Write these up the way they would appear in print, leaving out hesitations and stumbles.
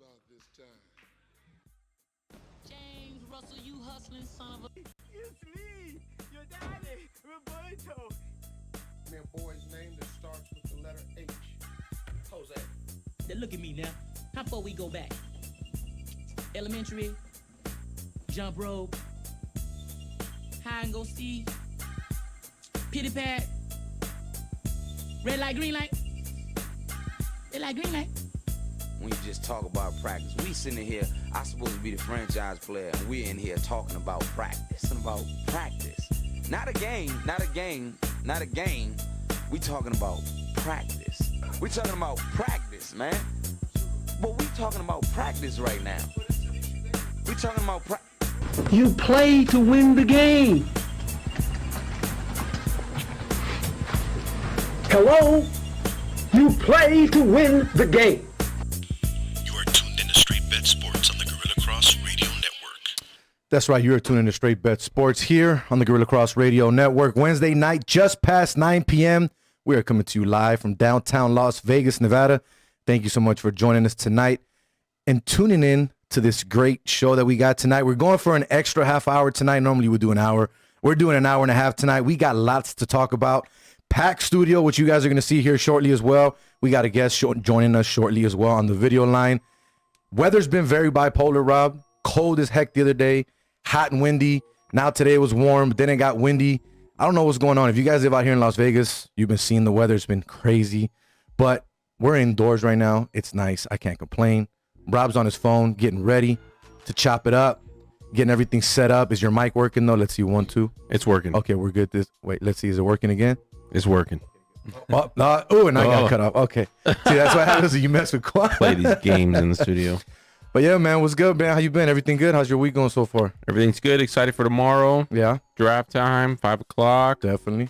about this time. James Russell, you hustling son of a... It's me, your daddy, Roberto. Man, boy's name that starts with the letter H. Jose. Now look at me now. How far we go back? Elementary, jump rope, hide and go seek, pity pat, red light, green light, red light, green light. When you just talk about practice, we sitting here, I'm supposed to be the franchise player, and we're in here talking about practice. About practice. Not a game, not a game, not a game. We talking about practice. We talking about practice, man. But we talking about practice right now. We talking about practice. You play to win the game. Hello? You play to win the game. You are tuned in to Straight Bet Sports on the Gorilla Cross Radio Network. That's right. You are tuning in to Straight Bet Sports here on the Gorilla Cross Radio Network. Wednesday night, just past 9 p.m. We are coming to you live from downtown Las Vegas, Nevada. Thank you so much for joining us tonight and tuning in to this great show that we got tonight. We're going for an extra half hour tonight. Normally we do an hour. We're doing an hour and a half tonight. We got lots to talk about. Packed studio, which you guys are going to see here shortly as well. We got a guest joining us shortly as well on the video line. Weather's been very bipolar, Rob. Cold as heck the other day. Hot and windy. Now today it was warm, but then it got windy. I don't know what's going on. If you guys live out here in Las Vegas, you've been seeing the weather. It's been crazy. But we're indoors right now. It's nice. I can't complain. Rob's on his phone getting ready to chop it up, getting everything set up. Is your mic working, though? Let's see. 1, 2. It's working. Okay, we're good. Wait, let's see. Is it working again? It's working. Oh, no. And I got cut off. Okay. See, that's what happens when you mess with Quan. Play these games in the studio. But yeah, man, what's good, man? How you been? Everything good? How's your week going so far? Everything's good. Excited for tomorrow. Yeah, Draft time, 5 o'clock. definitely.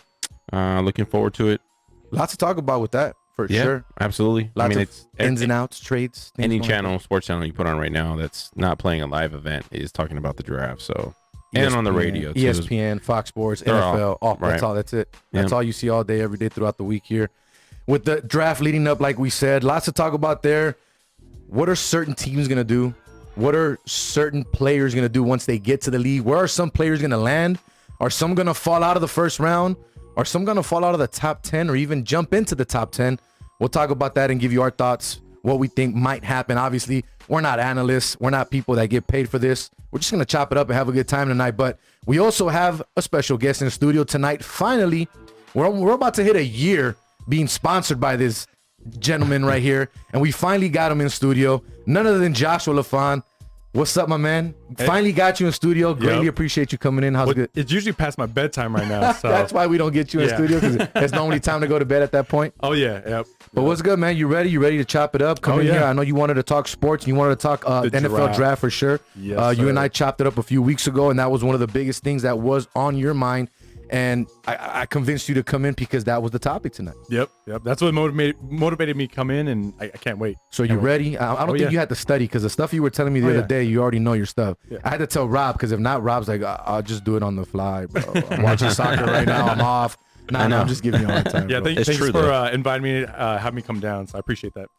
Looking forward to it. Lots to talk about with that, for Yeah, sure. absolutely. Lots of it's ins and outs, trades. things any going channel, sports channel you put on right now that's not playing a live event is talking about the draft. So and on the radio too. ESPN, Fox Sports, They're NFL. all- That's right. all. That's it. That's Yeah. all you see all day, every day throughout the week here. With the draft leading up, like we said, lots to talk about there. What are certain teams going to do? What are certain players going to do once they get to the league? Where are some players going to land? Are some going to fall out of the first round? Are some going to fall out of the top 10 or even jump into the top 10? We'll talk about that and give you our thoughts, what we think might happen. Obviously, we're not analysts. We're not people that get paid for this. We're just going to chop it up and have a good time tonight. But we also have a special guest in the studio tonight. Finally, we're about to hit a year being sponsored by this gentleman right here. And we finally got him in studio. None other than Joshua Lafond. What's up, my man? Hey. Finally got you in studio. Greatly appreciate you coming in. How's it good? It's usually past my bedtime right now. So. That's why we don't get you in studio, because it's the only time to go to bed at that point. Oh, yeah. Yep. But what's good, man? You ready? You ready to chop it up? Come in here. I know you wanted to talk sports and you wanted to talk NFL draft for sure. Yes, you and sir. I chopped it up a few weeks ago, and that was one of the biggest things that was on your mind. And I convinced you to come in because that was the topic tonight. Yep. That's what motivated me to come in, and I can't wait. So you ready? I don't think you had to study, because the stuff you were telling me the other day, you already know your stuff. Yeah. I had to tell Rob, because if not, Rob's like, I'll just do it on the fly, bro. I'm watching soccer right now. I'm off. No, I'm just giving you all the time. Yeah, bro. thanks for inviting me, having me come down. So I appreciate that.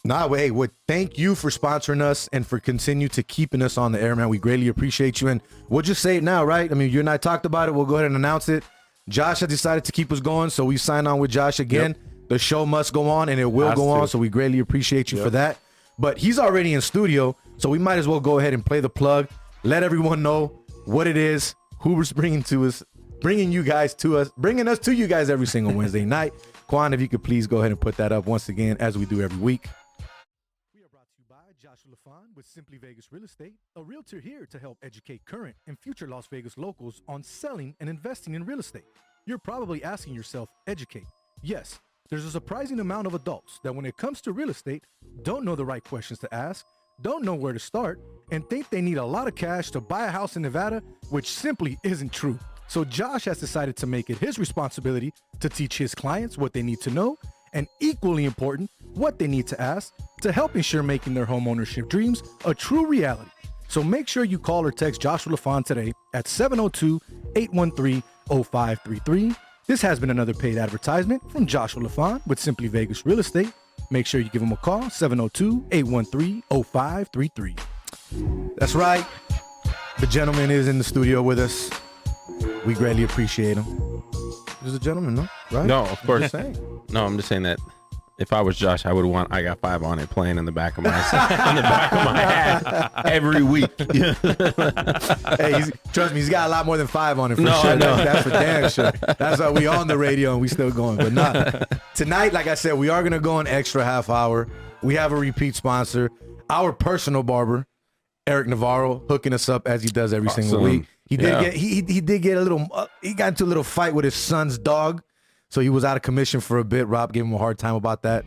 Thank you for sponsoring us and for continue to keeping us on the air, man. We greatly appreciate you. And we'll just say it now, right? I mean, you and I talked about it. We'll go ahead and announce it. Josh has decided to keep us going, so we sign on with Josh again. Yep. The show must go on, and it will go on, so we greatly appreciate you for that. But he's already in studio, so we might as well go ahead and play the plug. Let everyone know what it is, who we're bringing to us, bringing us to you guys every single Wednesday night. Quan, if you could please go ahead and put that up once again, as we do every week. We are brought to you by Joshua Lafond with Simply Vegas Real Estate, a realtor here to help educate current and future Las Vegas locals on selling and investing in real estate. You're probably asking yourself, educate. Yes, there's a surprising amount of adults that when it comes to real estate, don't know the right questions to ask, don't know where to start, and think they need a lot of cash to buy a house in Nevada, which simply isn't true. So Josh has decided to make it his responsibility to teach his clients what they need to know, and equally important, what they need to ask to help ensure making their home ownership dreams a true reality. So make sure you call or text Joshua Lafond today at 702-813-0533. This has been another paid advertisement from Joshua Lafond with Simply Vegas Real Estate. make sure you give him a call, 702-813-0533. That's right. The gentleman is in the studio with us. We greatly appreciate him. He's a gentleman, no? Right? No, of course. I'm just saying. No, I'm just saying that if I was Josh, I would want I Got Five on it playing in the back of my on the back of my hat every week. Hey, trust me, he's got a lot more than 5 on it for No, sure. I know. That's for damn sure. That's why we on the radio and we still going. But not tonight, like I said, we are gonna go an extra half hour. We have a repeat sponsor, our personal barber, Eric Navarro, hooking us up as he does every single week. He did get a little. He got into a little fight with his son's dog, so he was out of commission for a bit. Rob gave him a hard time about that.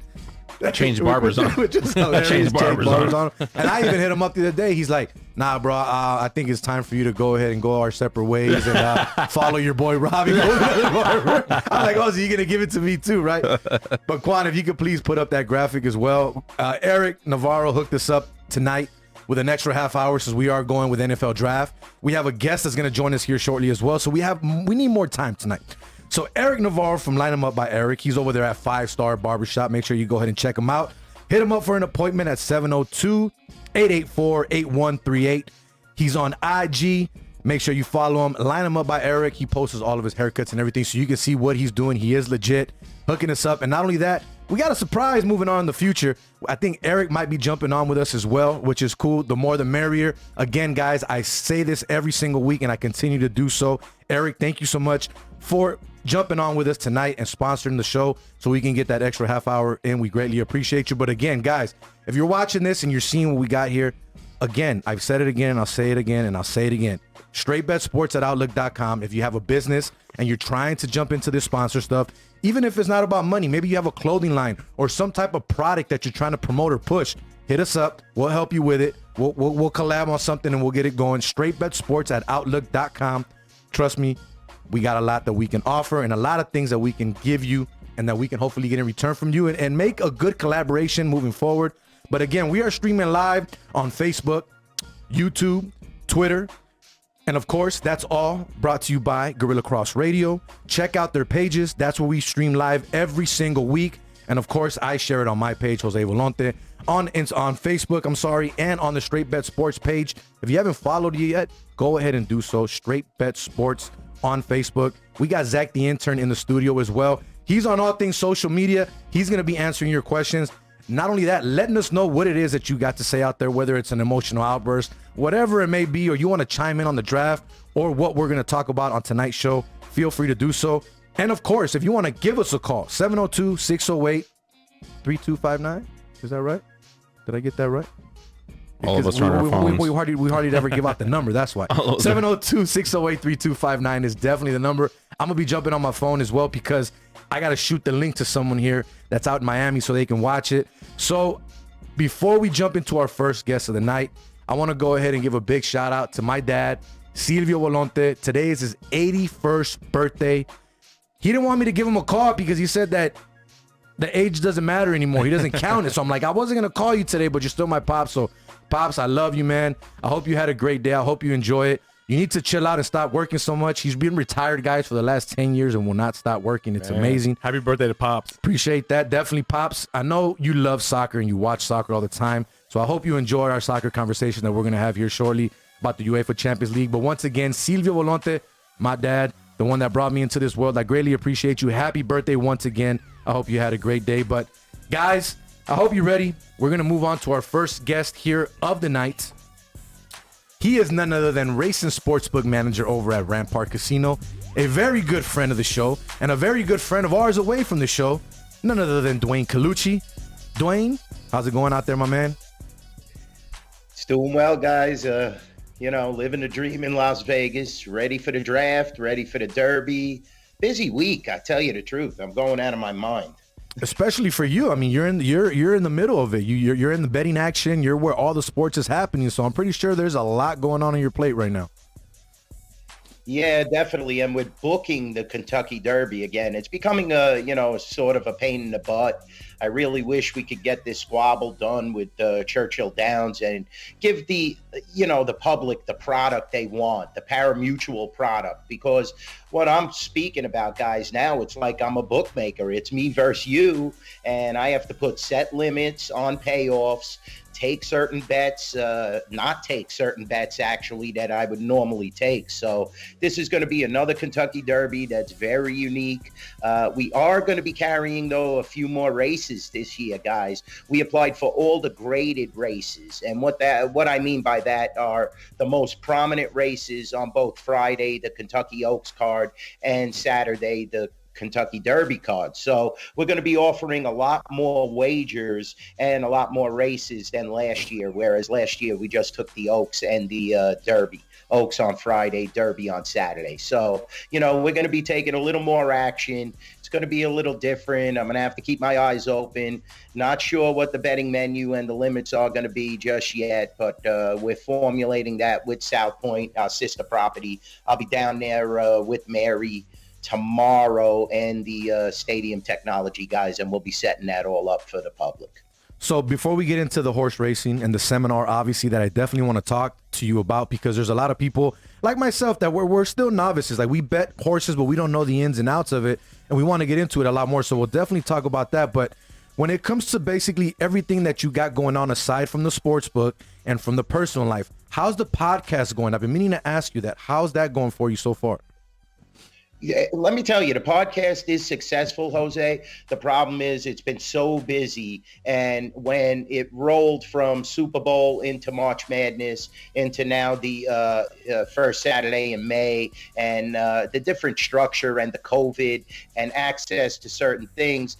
Changed barbers on him. Which is hilarious. Changed barbers on him. And I even hit him up the other day. He's like, "Nah, bro, I think it's time for you to go ahead and go our separate ways and follow your boy Robbie." I'm like, "Oh, so you're gonna give it to me too, right?" But Quan, if you could please put up that graphic as well. Eric Navarro hooked us up tonight with an extra half hour since we are going with NFL draft. We have a guest that's going to join us here shortly as well. So we need more time tonight. So Eric Navarro from Line 'em Up by Eric, he's over there at 5 Star Barbershop. Make sure you go ahead and check him out. Hit him up for an appointment at 702-884-8138. He's on IG. Make sure you follow him. Line 'em Up by Eric. He posts all of his haircuts and everything so you can see what he's doing. He is legit hooking us up. And not only that, we got a surprise moving on in the future. I think Eric might be jumping on with us as well, which is cool. The more the merrier. Again, guys, I say this every single week and I continue to do so. Eric, thank you so much for jumping on with us tonight and sponsoring the show so we can get that extra half hour in. We greatly appreciate you. But again, guys, if you're watching this and you're seeing what we got here, again, I've said it again, I'll say it again, and I'll say it again. StraightBetSports@Outlook.com. If you have a business and you're trying to jump into this sponsor stuff, even if it's not about money, maybe you have a clothing line or some type of product that you're trying to promote or push, hit us up. We'll help you with it. We'll collab on something and we'll get it going. StraightBetSports@Outlook.com. Trust me, we got a lot that we can offer and a lot of things that we can give you and that we can hopefully get in return from you and make a good collaboration moving forward. But again, we are streaming live on Facebook, YouTube, Twitter, and of course, that's all brought to you by Gorilla Cross Radio. Check out their pages. That's where we stream live every single week. And of course, I share it on my page, Jose Volonte, on Facebook, and on the Straight Bet Sports page. If you haven't followed it yet, go ahead and do so. Straight Bet Sports on Facebook. We got Zach the intern in the studio as well. He's on all things social media. He's going to be answering your questions. Not only that, letting us know what it is that you got to say out there, whether it's an emotional outburst, whatever it may be, or you want to chime in on the draft or what we're going to talk about on tonight's show, feel free to do so. And of course, if you want to give us a call, 702-608-3259. Is that right? Did I get that right? All of us are on our phones. We hardly ever give out the number. That's why. 702-608-3259 is definitely the number. I'm going to be jumping on my phone as well because I got to shoot the link to someone here that's out in Miami so they can watch it. So before we jump into our first guest of the night, I want to go ahead and give a big shout out to my dad, Silvio Volonte. Today is his 81st birthday. He didn't want me to give him a call because he said that the age doesn't matter anymore. He doesn't count it. So I'm like, I wasn't going to call you today, but you're still my pops. So Pops, I love you, man. I hope you had a great day. I hope you enjoy it. You need to chill out and stop working so much. He's been retired, guys, for the last 10 years and will not stop working. It's amazing. Happy birthday to Pops. Appreciate that. Definitely, Pops. I know you love soccer and you watch soccer all the time. So I hope you enjoy our soccer conversation that we're going to have here shortly about the UEFA Champions League. But once again, Silvio Volonte, my dad, the one that brought me into this world. I greatly appreciate you. Happy birthday once again. I hope you had a great day. But guys, I hope you're ready. We're going to move on to our first guest here of the night. He is none other than race and sportsbook manager over at Rampart Casino, a very good friend of the show, and a very good friend of ours away from the show, none other than Duane Colucci. Duane, how's it going out there, my man? It's doing well, guys. Living the dream in Las Vegas, ready for the draft, ready for the Derby. Busy week, I tell you the truth. I'm going out of my mind. Especially for you. I mean, you're in the middle of it. You're in the betting action. You're where all the sports is happening. So I'm pretty sure there's a lot going on your plate right now. Yeah, definitely. And with booking the Kentucky Derby again, it's becoming a sort of a pain in the butt. I really wish we could get this squabble done with Churchill Downs and give the public the product they want, the pari-mutuel product. Because what I'm speaking about, guys, now it's like I'm a bookmaker. It's me versus you, and I have to put set limits on payoffs, take certain bets, not take certain bets actually that I would normally take. So this is going to be another Kentucky Derby that's very unique. We are going to be carrying, though, a few more races this year, guys. We applied for all the graded races. And what I mean by that are the most prominent races on both Friday, the Kentucky Oaks card, and Saturday, the Kentucky Derby card. So we're going to be offering a lot more wagers and a lot more races than last year, whereas last year we just took the Oaks and the Derby. Oaks on Friday, Derby on Saturday. So, we're going to be taking a little more action. It's going to be a little different. I'm going to have to keep my eyes open. Not sure what the betting menu and the limits are going to be just yet, but we're formulating that with South Point, our sister property. I'll be down there with Mary tomorrow and the stadium technology guys, and we'll be setting that all up for the public. So before we get into the horse racing and the seminar, obviously, that I definitely want to talk to you about, because there's a lot of people like myself that we're still novices. Like, we bet horses, but we don't know the ins and outs of it, and we want to get into it a lot more. So we'll definitely talk about that. But when it comes to basically everything that you got going on aside from the sports book and from the personal life, how's the podcast going? I've been meaning to ask you that. How's that going for you so far? Yeah, let me tell you, the podcast is successful, Jose. The problem is it's been so busy. And when it rolled from Super Bowl into March Madness into now the first Saturday in May, and the different structure and the COVID and access to certain things,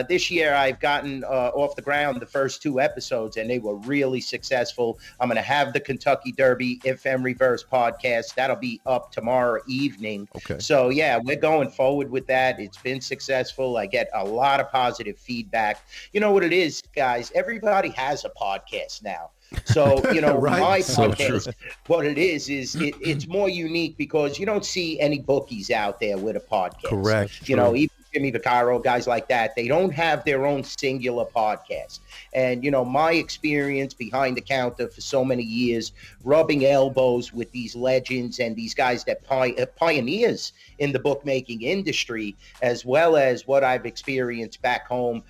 this year I've gotten off the ground the first 2 episodes, and they were really successful. I'm going to have the Kentucky Derby If and Reverse podcast. That'll be up tomorrow evening. Okay. So, yeah, we're going forward with that. It's been successful. I get a lot of positive feedback. You know what it is, guys? Everybody has a podcast now. So, Right. my So podcast, true. what it is it's more unique because you don't see any bookies out there with a podcast. Correct. Even Jimmy Vaccaro, guys like that, they don't have their own singular podcast. And, my experience behind the counter for so many years, rubbing elbows with these legends and these guys that pioneers in the bookmaking industry, as well as what I've experienced back home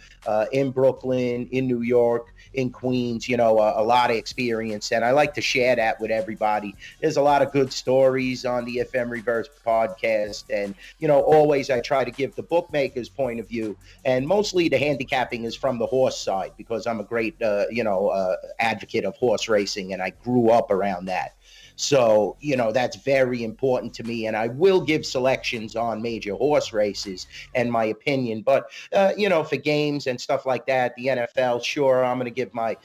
in Brooklyn, in New York, in Queens, a lot of experience. And I like to share that with everybody. There's a lot of good stories on the FM Reverse podcast. And, always I try to give the bookmaker's point of view. And mostly the handicapping is from the horse side, because I'm a great, advocate of horse racing, and I grew up around that. So, that's very important to me. And I will give selections on major horse races and my opinion. But, for games and stuff like that, the NFL, sure, I'm going to give my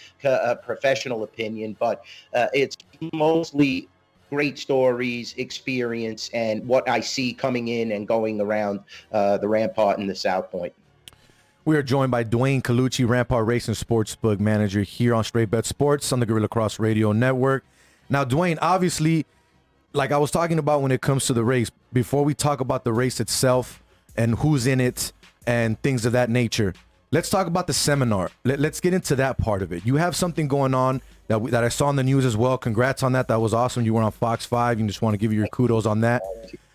professional opinion. But it's mostly great stories, experience, and what I see coming in and going around the Rampart and the South Point. We are joined by Duane Colucci, Rampart Racing Sportsbook Manager here on Straight Bet Sports on the Gorilla Cross Radio Network. Now, Duane, obviously, like I was talking about when it comes to the race, before we talk about the race itself and who's in it and things of that nature, let's talk about the seminar. Let's get into that part of it. You have something going on that I saw in the news as well. Congrats on that. That was awesome. You were on Fox 5. You just want to give you your kudos on that.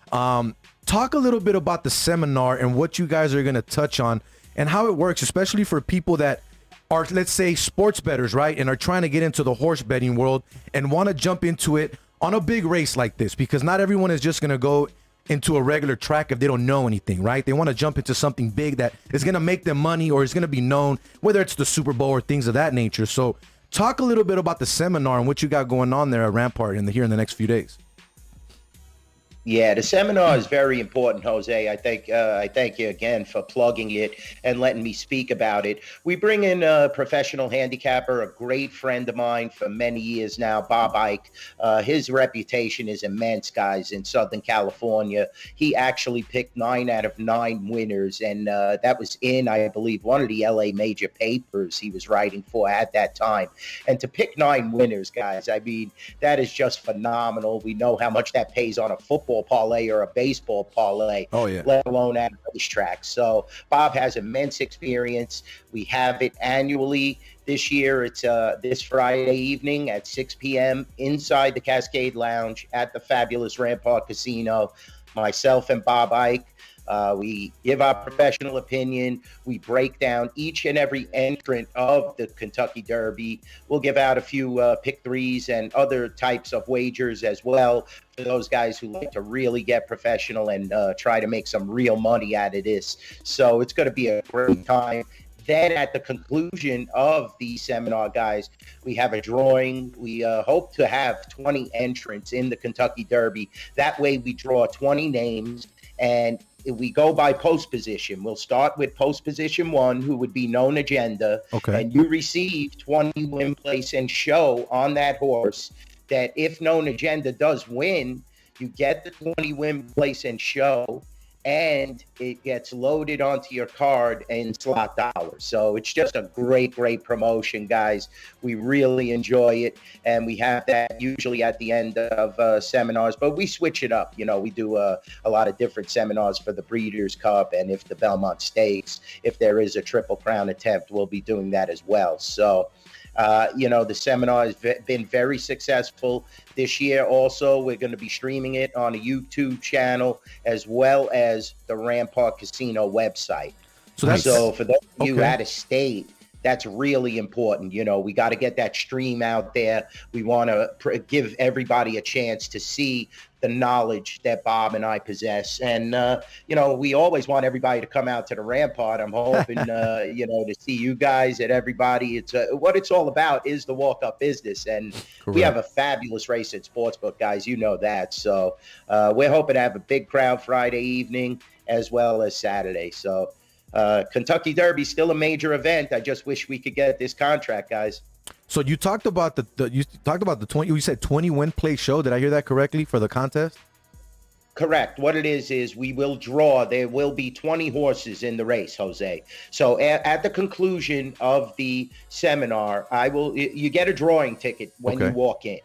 Talk a little bit about the seminar and what you guys are going to touch on and how it works, especially for people that are, let's say, sports bettors, right, and are trying to get into the horse betting world and want to jump into it on a big race like this, because not everyone is just going to go into a regular track if they don't know anything, right? They want to jump into something big that is going to make them money or is going to be known, whether it's the Super Bowl or things of that nature. So talk a little bit about the seminar and what you got going on there at Rampart here in the next few days. Yeah, the seminar is very important, Jose. I thank you again for plugging it and letting me speak about it. We bring in a professional handicapper, a great friend of mine for many years now, Bob Ike. His reputation is immense, guys, in Southern California. He actually picked 9 out of 9 winners, and that was in, I believe, one of the LA major papers he was writing for at that time. And to pick 9 winners, guys, I mean, that is just phenomenal. We know how much that pays on a football football parlay or a baseball parlay, Oh, yeah. let alone at a racetrack. So Bob has immense experience. We have it annually. This year, it's this Friday evening at 6 p.m. inside the Cascade Lounge at the fabulous Rampart Casino. Myself and Bob Ike, we give our professional opinion. We break down each and every entrant of the Kentucky Derby. We'll give out a few pick threes and other types of wagers as well for those guys who like to really get professional and try to make some real money out of this. So it's going to be a great time. Then at the conclusion of the seminar, guys, we have a drawing. We hope to have 20 entrants in the Kentucky Derby. That way we draw 20 names, and we go by post position. We'll start with post position 1, who would be Known Agenda. Okay. And you receive 20 win, place, and show on that horse, that if Known Agenda does win, you get the 20 win, place, and show, and it gets loaded onto your card in slot dollars. So it's just a great, great promotion, guys. We really enjoy it, and we have that usually at the end of seminars, but we switch it up. You know, we do a lot of different seminars for the Breeders' Cup, and if the Belmont Stakes, if there is a Triple Crown attempt, we'll be doing that as well. So the seminar has been very successful this year. Also, we're going to be streaming it on a YouTube channel as well as the Rampart Casino website. So for those of you out of state, that's really important. You know, we got to get that stream out there. We want to give everybody a chance to see the knowledge that Bob and I possess. And, we always want everybody to come out to the Rampart. I'm hoping, to see you guys and everybody. It's what it's all about is the walk-up business. And we have a fabulous race at Sportsbook, guys. You know that. So we're hoping to have a big crowd Friday evening as well as Saturday. So Kentucky Derby still a major event. I just wish we could get this contract, guys. So you talked about the 20. You said 20 win, play, show. Did I hear that correctly for the contest? Correct. What it is we will draw. There will be 20 horses in the race, Jose. So at the conclusion of the seminar, you get a drawing ticket when you walk in.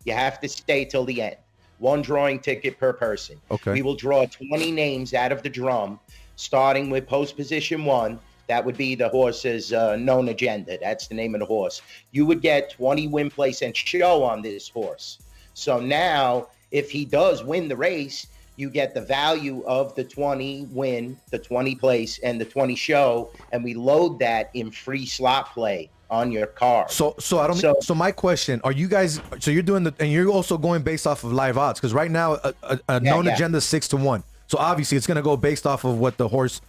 You have to stay till the end. One drawing ticket per person. Okay. We will draw 20 names out of the drum, starting with post position 1. That would be the horse's Known Agenda. That's the name of the horse. You would get 20 win, place, and show on this horse. So now, if he does win the race, you get the value of the 20 win, the 20 place, and the 20 show, and we load that in free slot play on your card. So my question, are you guys, so you're doing and you're also going based off of live odds? Because right now, a Known Agenda is 6-1. So obviously it's going to go based off of what the horse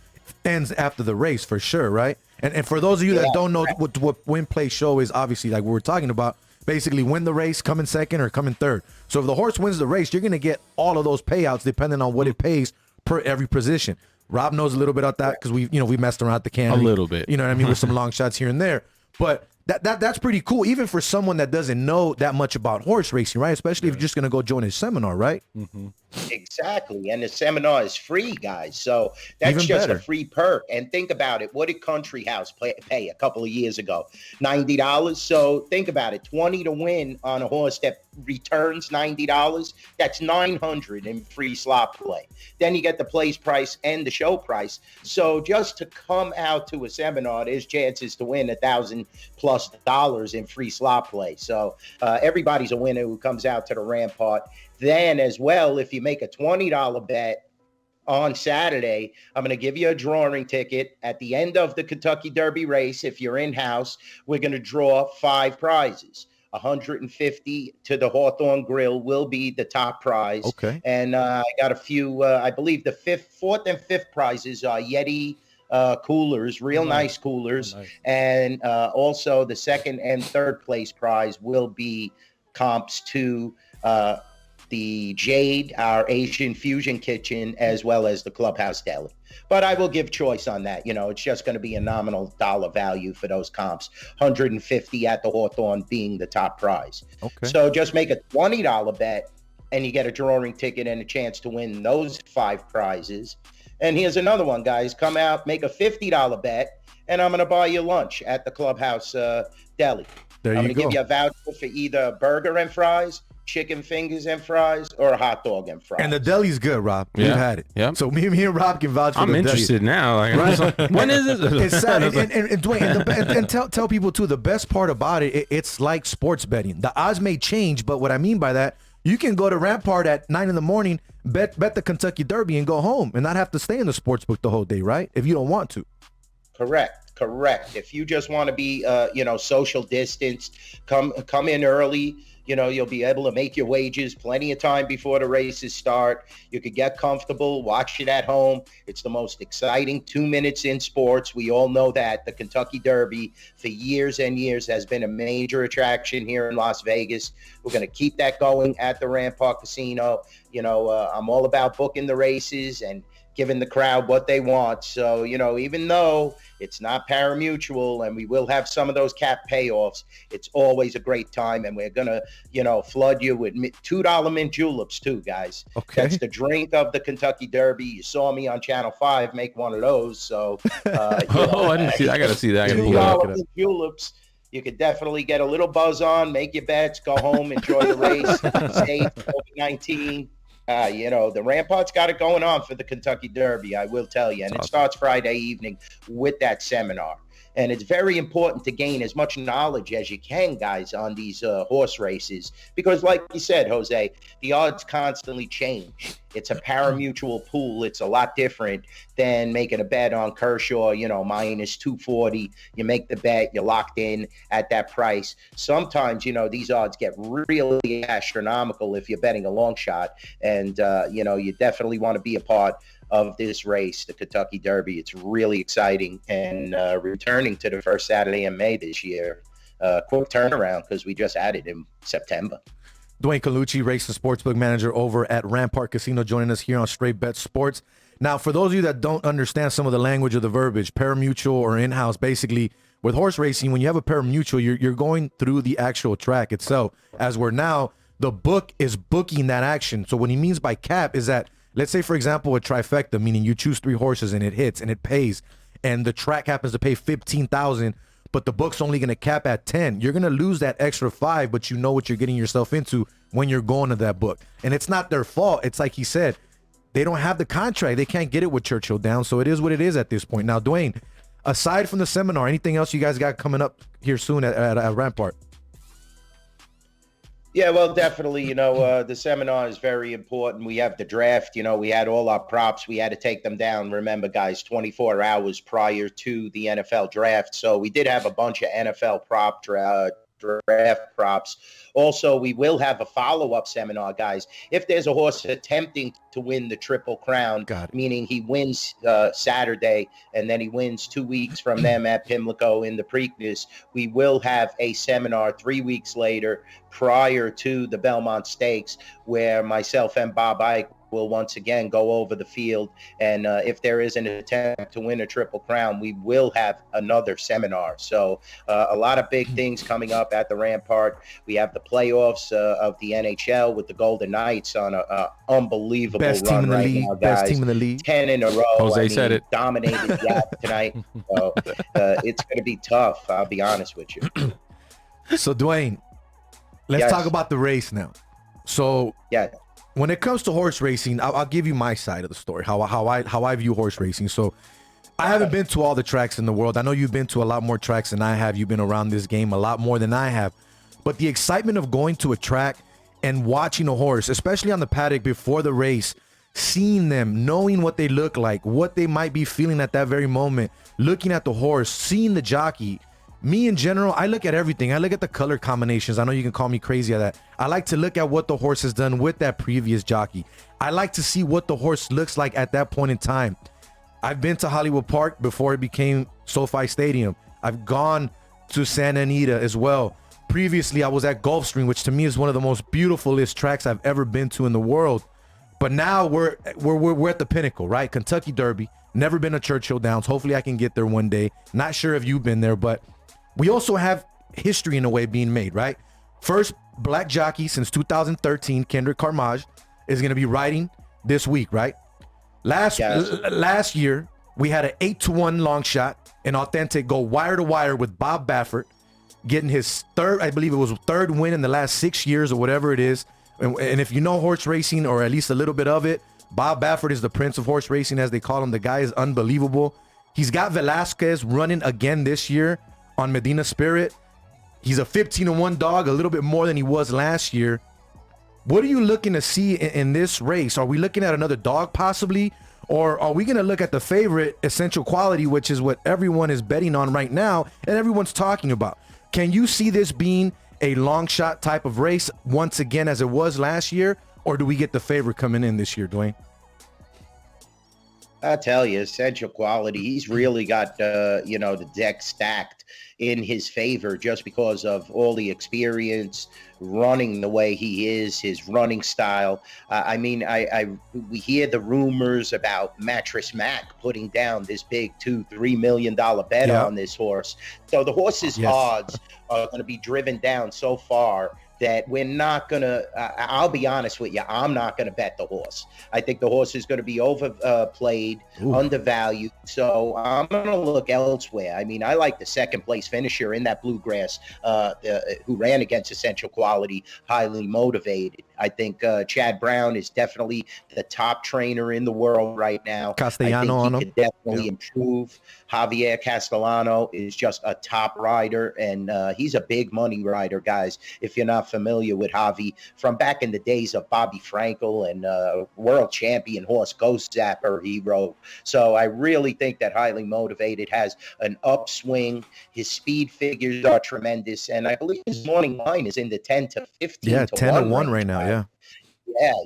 ends after the race for sure, right? And for those of you that don't know what win, play, show is, obviously, like we were talking about, basically win the race, come in second, or come in third. So if the horse wins the race, you're going to get all of those payouts depending on what it pays per every position. Rob knows a little bit about that because we messed around at the cannery. A little bit. You know what I mean? With some long shots here and there. But that's pretty cool, even for someone that doesn't know that much about horse racing, right? Especially if you're just going to go join his seminar, right? Mm-hmm. Exactly. And the seminar is free, guys. So that's Even just better. a free perk. And think about it. What did Country House pay a couple of years ago? $90. So think about it. 20 to win on a horse that returns $90. That's $900 in free slot play. Then you get the place price and the show price. So just to come out to a seminar, there's chances to win $1,000+ in free slot play. So everybody's a winner who comes out to the Rampart. Then as well, if you make a $20 bet on Saturday, I'm going to give you a drawing ticket at the end of the Kentucky Derby race. If you're in-house, we're going to draw 5 prizes. 150 to the Hawthorne Grill will be the top prize. Okay. And I got a few, I believe the 4th and 5th prizes are Yeti coolers, real nice coolers. Nice. And also the 2nd and 3rd place prize will be comps to the Jade, our Asian fusion kitchen, as well as the Clubhouse Deli. But I will give choice on that. You know, it's just going to be a nominal dollar value for those comps. 150 at the Hawthorne being the top prize. Okay. So just make a $20 bet and you get a drawing ticket and a chance to win those 5 prizes. And here's another one, guys. Come out, make a $50 bet, and I'm going to buy you lunch at the Clubhouse Deli. There I'm you going to go. give you a voucher for either a burger and fries, chicken fingers and fries, or a hot dog and fries. And the deli's good, Rob. We've Yeah. had it. Yeah. So me and Rob can vouch for I'm the interested now. Like, when is it? It's sad. And Duane, and tell people too, the best part about it's like sports betting. The odds may change, but what I mean by that, you can go to Rampart at 9 a.m, bet the Kentucky Derby and go home and not have to stay in the sports book the whole day, right? If you don't want to. Correct. If you just want to be, social distance, come in early. You'll be able to make your wages plenty of time before the races start. You could get comfortable, watch it at home. It's the most exciting 2 minutes in sports. We all know that. The Kentucky Derby for years and years has been a major attraction here in Las Vegas. We're going to keep that going at the Rampart Casino. I'm all about booking the races and giving the crowd what they want. So, even though it's not pari-mutuel and we will have some of those cap payoffs, it's always a great time. And we're going to, flood you with $2 mint juleps too, guys. Okay. That's the drink of the Kentucky Derby. You saw me on Channel 5 make one of those. So, I didn't see that. I got to see that. I gotta pull that up. $2 mint juleps. You could definitely get a little buzz on, make your bets, go home, enjoy the race, safe, COVID-19. The Rampart's got it going on for the Kentucky Derby, I will tell you. And it starts Friday evening with that seminar. And it's very important to gain as much knowledge as you can, guys, on these horse races. Because like you said, Jose, the odds constantly change. It's a pari-mutuel pool. It's a lot different than making a bet on Kershaw, minus 240. You make the bet, you're locked in at that price. Sometimes, these odds get really astronomical if you're betting a long shot. And, you definitely want to be a part of this race, the Kentucky Derby. It's really exciting, and returning to the first Saturday in May this year. Quick turnaround because we just added in September. Duane Colucci, race and sportsbook manager over at Rampart Casino, joining us here on Straight Bet Sports. Now, for those of you that don't understand some of the language of the verbiage, pari-mutuel or in-house, basically with horse racing, when you have a pari-mutuel, you're going through the actual track itself. As we're now, the book is booking that action. So what he means by cap is that, let's say, for example, a trifecta, meaning you choose 3 horses and it hits and it pays, and the track happens to pay $15,000, but the book's only going to cap at 10. You're going to lose that extra 5, but you know what you're getting yourself into when you're going to that book. And it's not their fault. It's like he said, they don't have the contract. They can't get it with Churchill Downs, so it is what it is at this point. Now, Duane, aside from the seminar, anything else you guys got coming up here soon at Rampart? Yeah, well, definitely, the seminar is very important. We have the draft, we had all our props. We had to take them down. Remember, guys, 24 hours prior to the NFL draft. So we did have a bunch of NFL draft props. Also, we will have a follow-up seminar, guys. If there's a horse attempting to win the Triple Crown, meaning he wins Saturday and then he wins 2 weeks from them at Pimlico in the Preakness, we will have a seminar 3 weeks later prior to the Belmont Stakes where myself and Bob Ike will once again go over the field. And if there is an attempt to win a Triple Crown, we will have another seminar. So a lot of big things coming up at the Rampart. We have the playoffs of the NHL with the Golden Knights on an unbelievable Best run team in the right league. now, guys. Best team in the league. 10 in a row. Jose said it. Dominated the app tonight. So it's going to be tough, I'll be honest with you. So, Duane, let's talk about the race now. So, when it comes to horse racing, I'll give you my side of the story, how I view horse racing. So I haven't been to all the tracks in the world. I know you've been to a lot more tracks than I have. You've been around this game a lot more than I have. But the excitement of going to a track and watching a horse, especially on the paddock before the race, seeing them, knowing what they look like, what they might be feeling at that very moment, looking at the horse, seeing the jockey. Me in general, I look at everything. I look at the color combinations. I know you can call me crazy at that. I like to look at what the horse has done with that previous jockey. I like to see what the horse looks like at that point in time. I've been to Hollywood Park before it became SoFi Stadium. I've gone to Santa Anita as well. Previously, I was at Gulfstream, which to me is one of the most beautifulest tracks I've ever been to in the world. But now we're at the pinnacle, right? Kentucky Derby. Never been to Churchill Downs. Hopefully I can get there one day. Not sure if you've been there, but we also have history in a way being made, right? First black jockey since 2013, Kendrick Carmage, is going to be riding this week, right? Last year, we had an 8-1 long shot, an authentic go wire to wire with Bob Baffert, getting his third, I believe it was third win in the last 6 years or whatever it is. And if you know horse racing, or at least a little bit of it, Bob Baffert is the prince of horse racing, as they call him. The guy is unbelievable. He's got Velasquez running again this year on Medina Spirit. He's a 15-1 dog, a little bit more than he was last year. What are you looking to see in this race? Are we looking at another dog possibly? Or are we going to look at the favorite, Essential Quality, which is what everyone is betting on right now and everyone's talking about? Can you see this being a long shot type of race once again as it was last year? Or do we get the favorite coming in this year, Duane? I tell you, Essential Quality, he's really got, the deck stacked in his favor just because of all the experience running the way he is, his running style. We hear the rumors about Mattress Mac putting down this big $2-3 million bet on this horse. So the horse's odds are going to be driven down so far that we're not going to, I'll be honest with you, I'm not going to bet the horse. I think the horse is going to be overplayed, undervalued. So I'm going to look elsewhere. I mean, I like the second place finisher in that Bluegrass who ran against Essential Quality, Highly Motivated. I think Chad Brown is definitely the top trainer in the world right now. Castellano on him. Could definitely improve. Javier Castellano is just a top rider, and he's a big money rider, guys. If you're not familiar with Javi, from back in the days of Bobby Frankel and world champion horse Ghost Zapper he rode. So I really think that Highly Motivated has an upswing. His speed figures are tremendous, and I believe his morning line is in the 10 to 15 to 10-1 right now.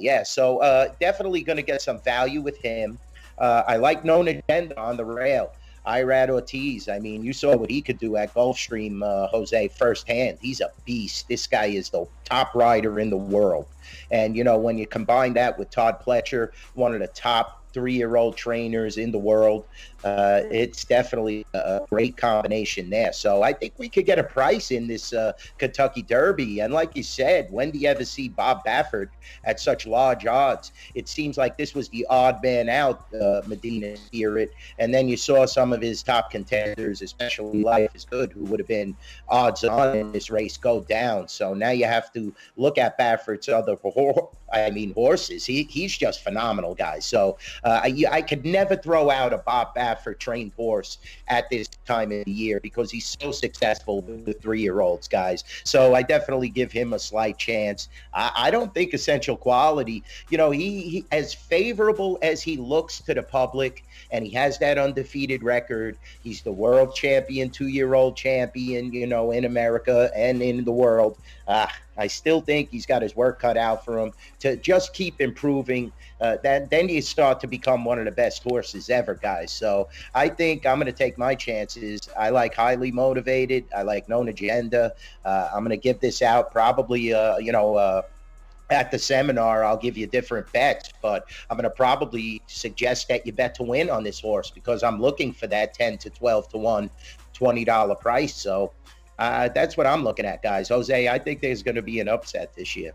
Yeah. So definitely going to get some value with him. I like Known Agenda on the rail. Irad Ortiz, I mean, you saw what he could do at Gulfstream, Jose, firsthand. He's a beast. This guy is the top rider in the world. And, when you combine that with Todd Pletcher, one of the top 3-year-old trainers in the world, it's definitely a great combination there. So I think we could get a price in this Kentucky Derby. And like you said, when do you ever see Bob Baffert at such large odds? It seems like this was the odd man out, Medina Spirit. And then you saw some of his top contenders, especially Life is Good, who would have been odds on in this race, go down. So now you have to look at Baffert's other horses. He's just phenomenal, guys. So I could never throw out a Bob Baffert trained horse at this time of the year because he's so successful with the 3-year-olds, guys. So I definitely give him a slight chance. I don't think Essential Quality, he as favorable as he looks to the public, and he has that undefeated record. He's the world champion, 2-year-old champion, in America and in the world. I still think he's got his work cut out for him to just keep improving. Then you start to become one of the best horses ever, guys. So I think I'm going to take my chances. I like Highly Motivated. I like Known Agenda. I'm going to give this out probably, at the seminar. I'll give you different bets, but I'm going to probably suggest that you bet to win on this horse because I'm looking for that 10 to 12 to 1, $20 price. So that's what I'm looking at, guys. Jose, I think there's going to be an upset this year.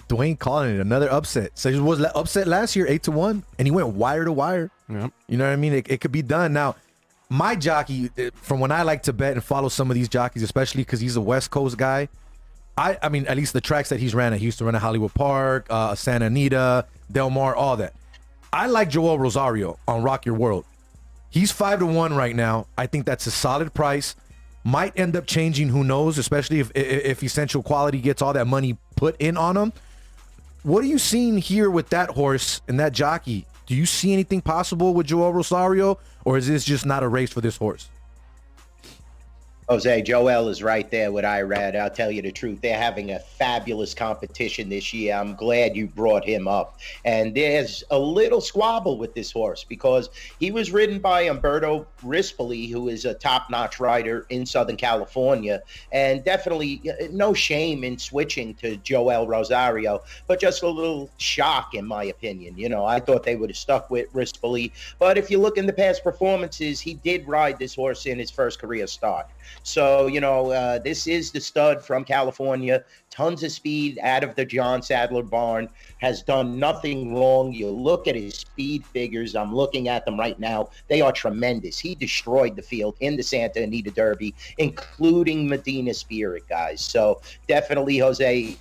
Duane calling it another upset. So it was upset last year, 8-1, and he went wire to wire. Yep. You know what I mean? It could be done. Now, my jockey, from when I like to bet and follow some of these jockeys, especially because he's a West Coast guy, I mean, at least the tracks that he's ran at. He used to run at Hollywood Park, Santa Anita, Del Mar, all that. I like Joel Rosario on Rock Your World. He's 5-1 right now. I think that's a solid price. Might end up changing, who knows, especially if Essential Quality gets all that money put in on him. What are you seeing here with that horse and that jockey? Do you see anything possible with Joel Rosario, or is this just not a race for this horse? Jose, Joel is right there with Irad. I'll tell you the truth. They're having a fabulous competition this year. I'm glad you brought him up. And there's a little squabble with this horse because he was ridden by Umberto Rispoli, who is a top-notch rider in Southern California. And definitely no shame in switching to Joel Rosario, but just a little shock, in my opinion. I thought they would have stuck with Rispoli. But if you look in the past performances, he did ride this horse in his first career start. So, this is the stud from California, tons of speed out of the John Sadler barn, has done nothing wrong. You look at his speed figures. I'm looking at them right now. They are tremendous. He destroyed the field in the Santa Anita Derby, including Medina Spirit, guys. So definitely, Jose,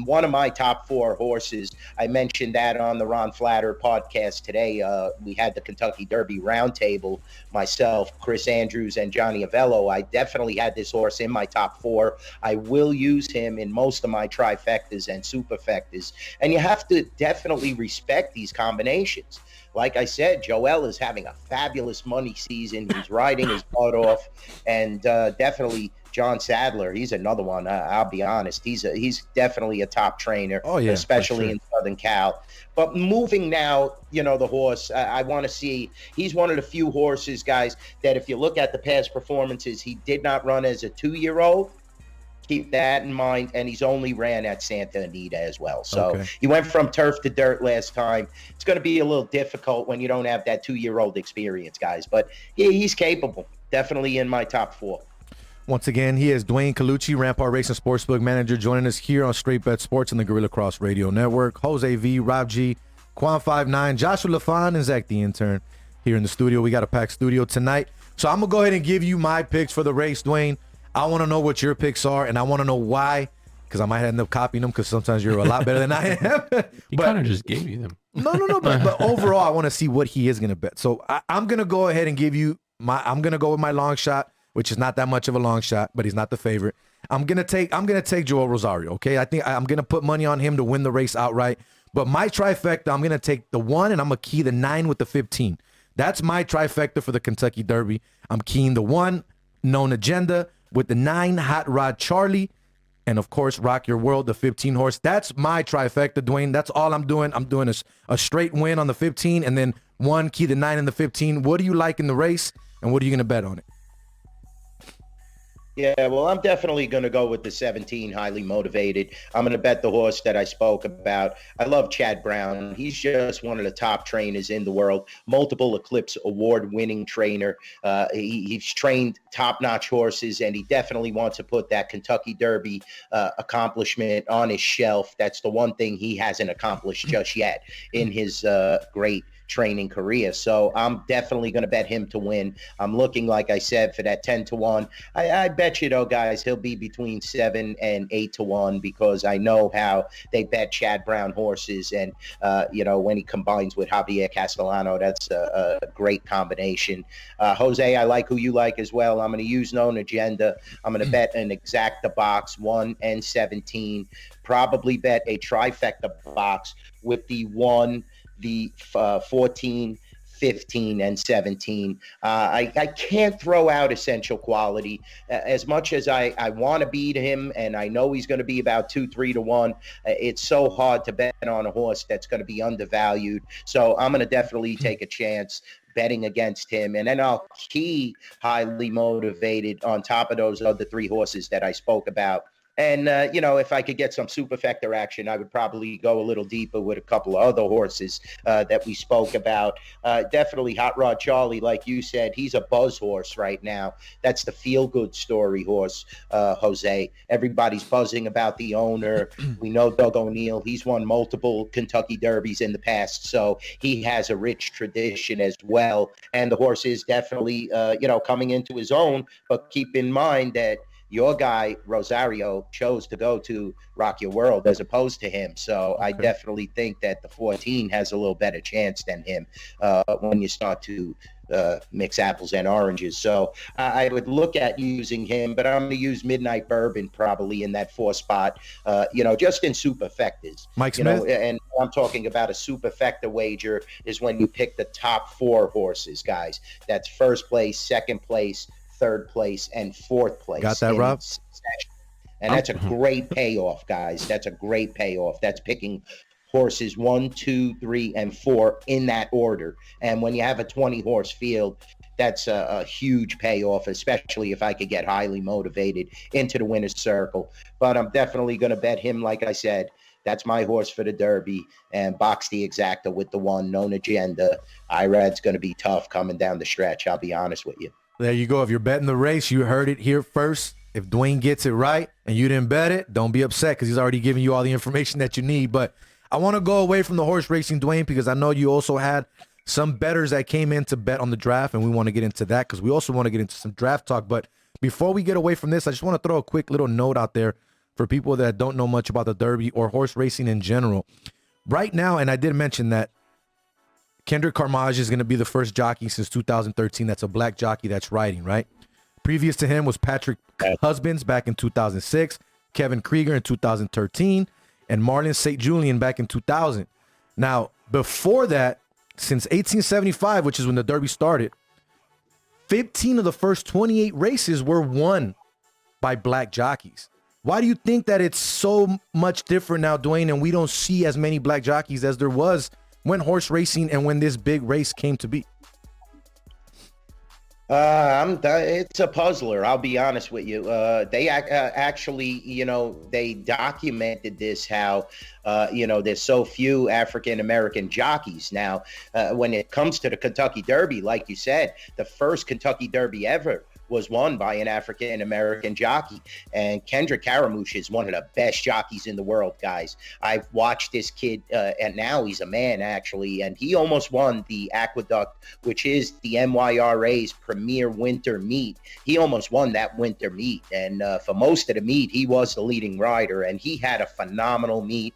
one of my top 4 horses. I mentioned that on the Ron Flatter podcast today. We had the Kentucky Derby roundtable, myself, Chris Andrews, and Johnny Avello. I definitely had this horse in my top 4. I will use him in most of my trifectas and superfectas. And you have to definitely respect these combinations. Like I said, Joel is having a fabulous money season. He's riding his butt off, and definitely John Sadler. He's another one. I'll be honest. He's definitely a top trainer, especially in Southern Cal. But moving now, the horse, I want to see. He's one of the few horses, guys, that if you look at the past performances, he did not run as a 2-year-old. Keep that in mind, and he's only ran at Santa Anita as well. So he went from turf to dirt last time. It's going to be a little difficult when you don't have that 2-year-old experience, guys. But he's capable. Definitely in my top 4. Once again, he is Duane Colucci, Rampart Racing Sportsbook Manager, joining us here on Straight Bet Sports and the Gorilla Cross Radio Network. Jose V, Rob G, Quan59, Joshua Lafond, and Zach the Intern here in the studio. We got a packed studio tonight. So I'm going to go ahead and give you my picks for the race, Duane. I want to know what your picks are, and I want to know why, because I might end up copying them because sometimes you're a lot better than I am. He kind of just gave you them. No. But overall, I want to see what he is going to bet. So I'm going to go ahead and give you I'm going to go with my long shot, which is not that much of a long shot, but he's not the favorite. I'm gonna take Joel Rosario. Okay, I think I'm gonna put money on him to win the race outright. But my trifecta, I'm gonna take the 1 and I'm gonna key the 9 with the 15. That's my trifecta for the Kentucky Derby. I'm keying the 1 Known Agenda with the 9 Hot Rod Charlie, and of course Rock Your World, the 15 horse. That's my trifecta, Duane. That's all I'm doing. I'm doing a straight win on the 15, and then 1 key the 9 and the 15. What do you like in the race, and what are you gonna bet on it? Yeah, well, I'm definitely going to go with the 17, Highly Motivated. I'm going to bet the horse that I spoke about. I love Chad Brown. He's just one of the top trainers in the world, multiple Eclipse award-winning trainer. He's trained top-notch horses, and he definitely wants to put that Kentucky Derby accomplishment on his shelf. That's the one thing he hasn't accomplished just yet in his great training career. So I'm definitely going to bet him to win. I'm looking, like I said, for that 10-1. I bet you, though, guys, he'll be between 7 and 8-1 because I know how they bet Chad Brown horses. And, when he combines with Javier Castellano, that's a great combination. Jose, I like who you like as well. I'm going to use Known Agenda. I'm going to bet an exacta box, 1 and 17. Probably bet a trifecta box with the 1, the 14, 15, and 17. I can't throw out Essential Quality. As much as I want to beat him, and I know he's going to be about 2-3-1, it's so hard to bet on a horse that's going to be undervalued. So I'm going to definitely take a chance betting against him. And then I'll key Highly Motivated on top of those other 3 horses that I spoke about. And, if I could get some superfecta action, I would probably go a little deeper with a couple of other horses that we spoke about. Definitely Hot Rod Charlie, like you said, he's a buzz horse right now. That's the feel-good story horse, Jose. Everybody's buzzing about the owner. We know Doug O'Neill. He's won multiple Kentucky Derbies in the past, so he has a rich tradition as well. And the horse is definitely, coming into his own. But keep in mind that your guy, Rosario, chose to go to Rock Your World as opposed to him. So I definitely think that the 14 has a little better chance than him when you start to mix apples and oranges. So I would look at using him, but I'm going to use Midnight Bourbon probably in that 4 spot, just in superfectas. Mike Smith? And I'm talking about a superfecta wager is when you pick the top 4 horses, guys. That's first place, second place, third place, and fourth place. Got that, Rob? And that's a great payoff, guys. That's a great payoff. That's picking horses 1, 2, 3, and 4 in that order. And when you have a 20-horse field, that's a huge payoff, especially if I could get Highly Motivated into the winner's circle. But I'm definitely going to bet him, like I said. That's my horse for the Derby, and box the exacta with the 1 Known Agenda. Irad's going to be tough coming down the stretch, I'll be honest with you. There you go. If you're betting the race, you heard it here first. If Duane gets it right and you didn't bet it, don't be upset because he's already giving you all the information that you need. But I want to go away from the horse racing, Duane, because I know you also had some bettors that came in to bet on the draft, and we want to get into that because we also want to get into some draft talk. But before we get away from this, I just want to throw a quick little note out there for people that don't know much about the Derby or horse racing in general. Right now, and I did mention that Kendrick Carmage is going to be the first jockey since 2013 that's a black jockey that's riding, right? Previous to him was Patrick Husbands back in 2006, Kevin Krieger in 2013, and Marlon St. Julian back in 2000. Now, before that, since 1875, which is when the Derby started, 15 of the first 28 races were won by black jockeys. Why do you think that it's so much different now, Duane, and we don't see as many black jockeys as there was when horse racing and when this big race came to be? It's a puzzler. I'll be honest with you. They actually, they documented this, how, there's so few African-American jockeys. Now, when it comes to the Kentucky Derby, like you said, the first Kentucky Derby ever was won by an African-American jockey. And Kendrick Caramouche is one of the best jockeys in the world, guys. I've watched this kid, and now he's a man, actually, and he almost won the Aqueduct, which is the NYRA's premier winter meet. He almost won that winter meet, and for most of the meet, he was the leading rider, and he had a phenomenal meet.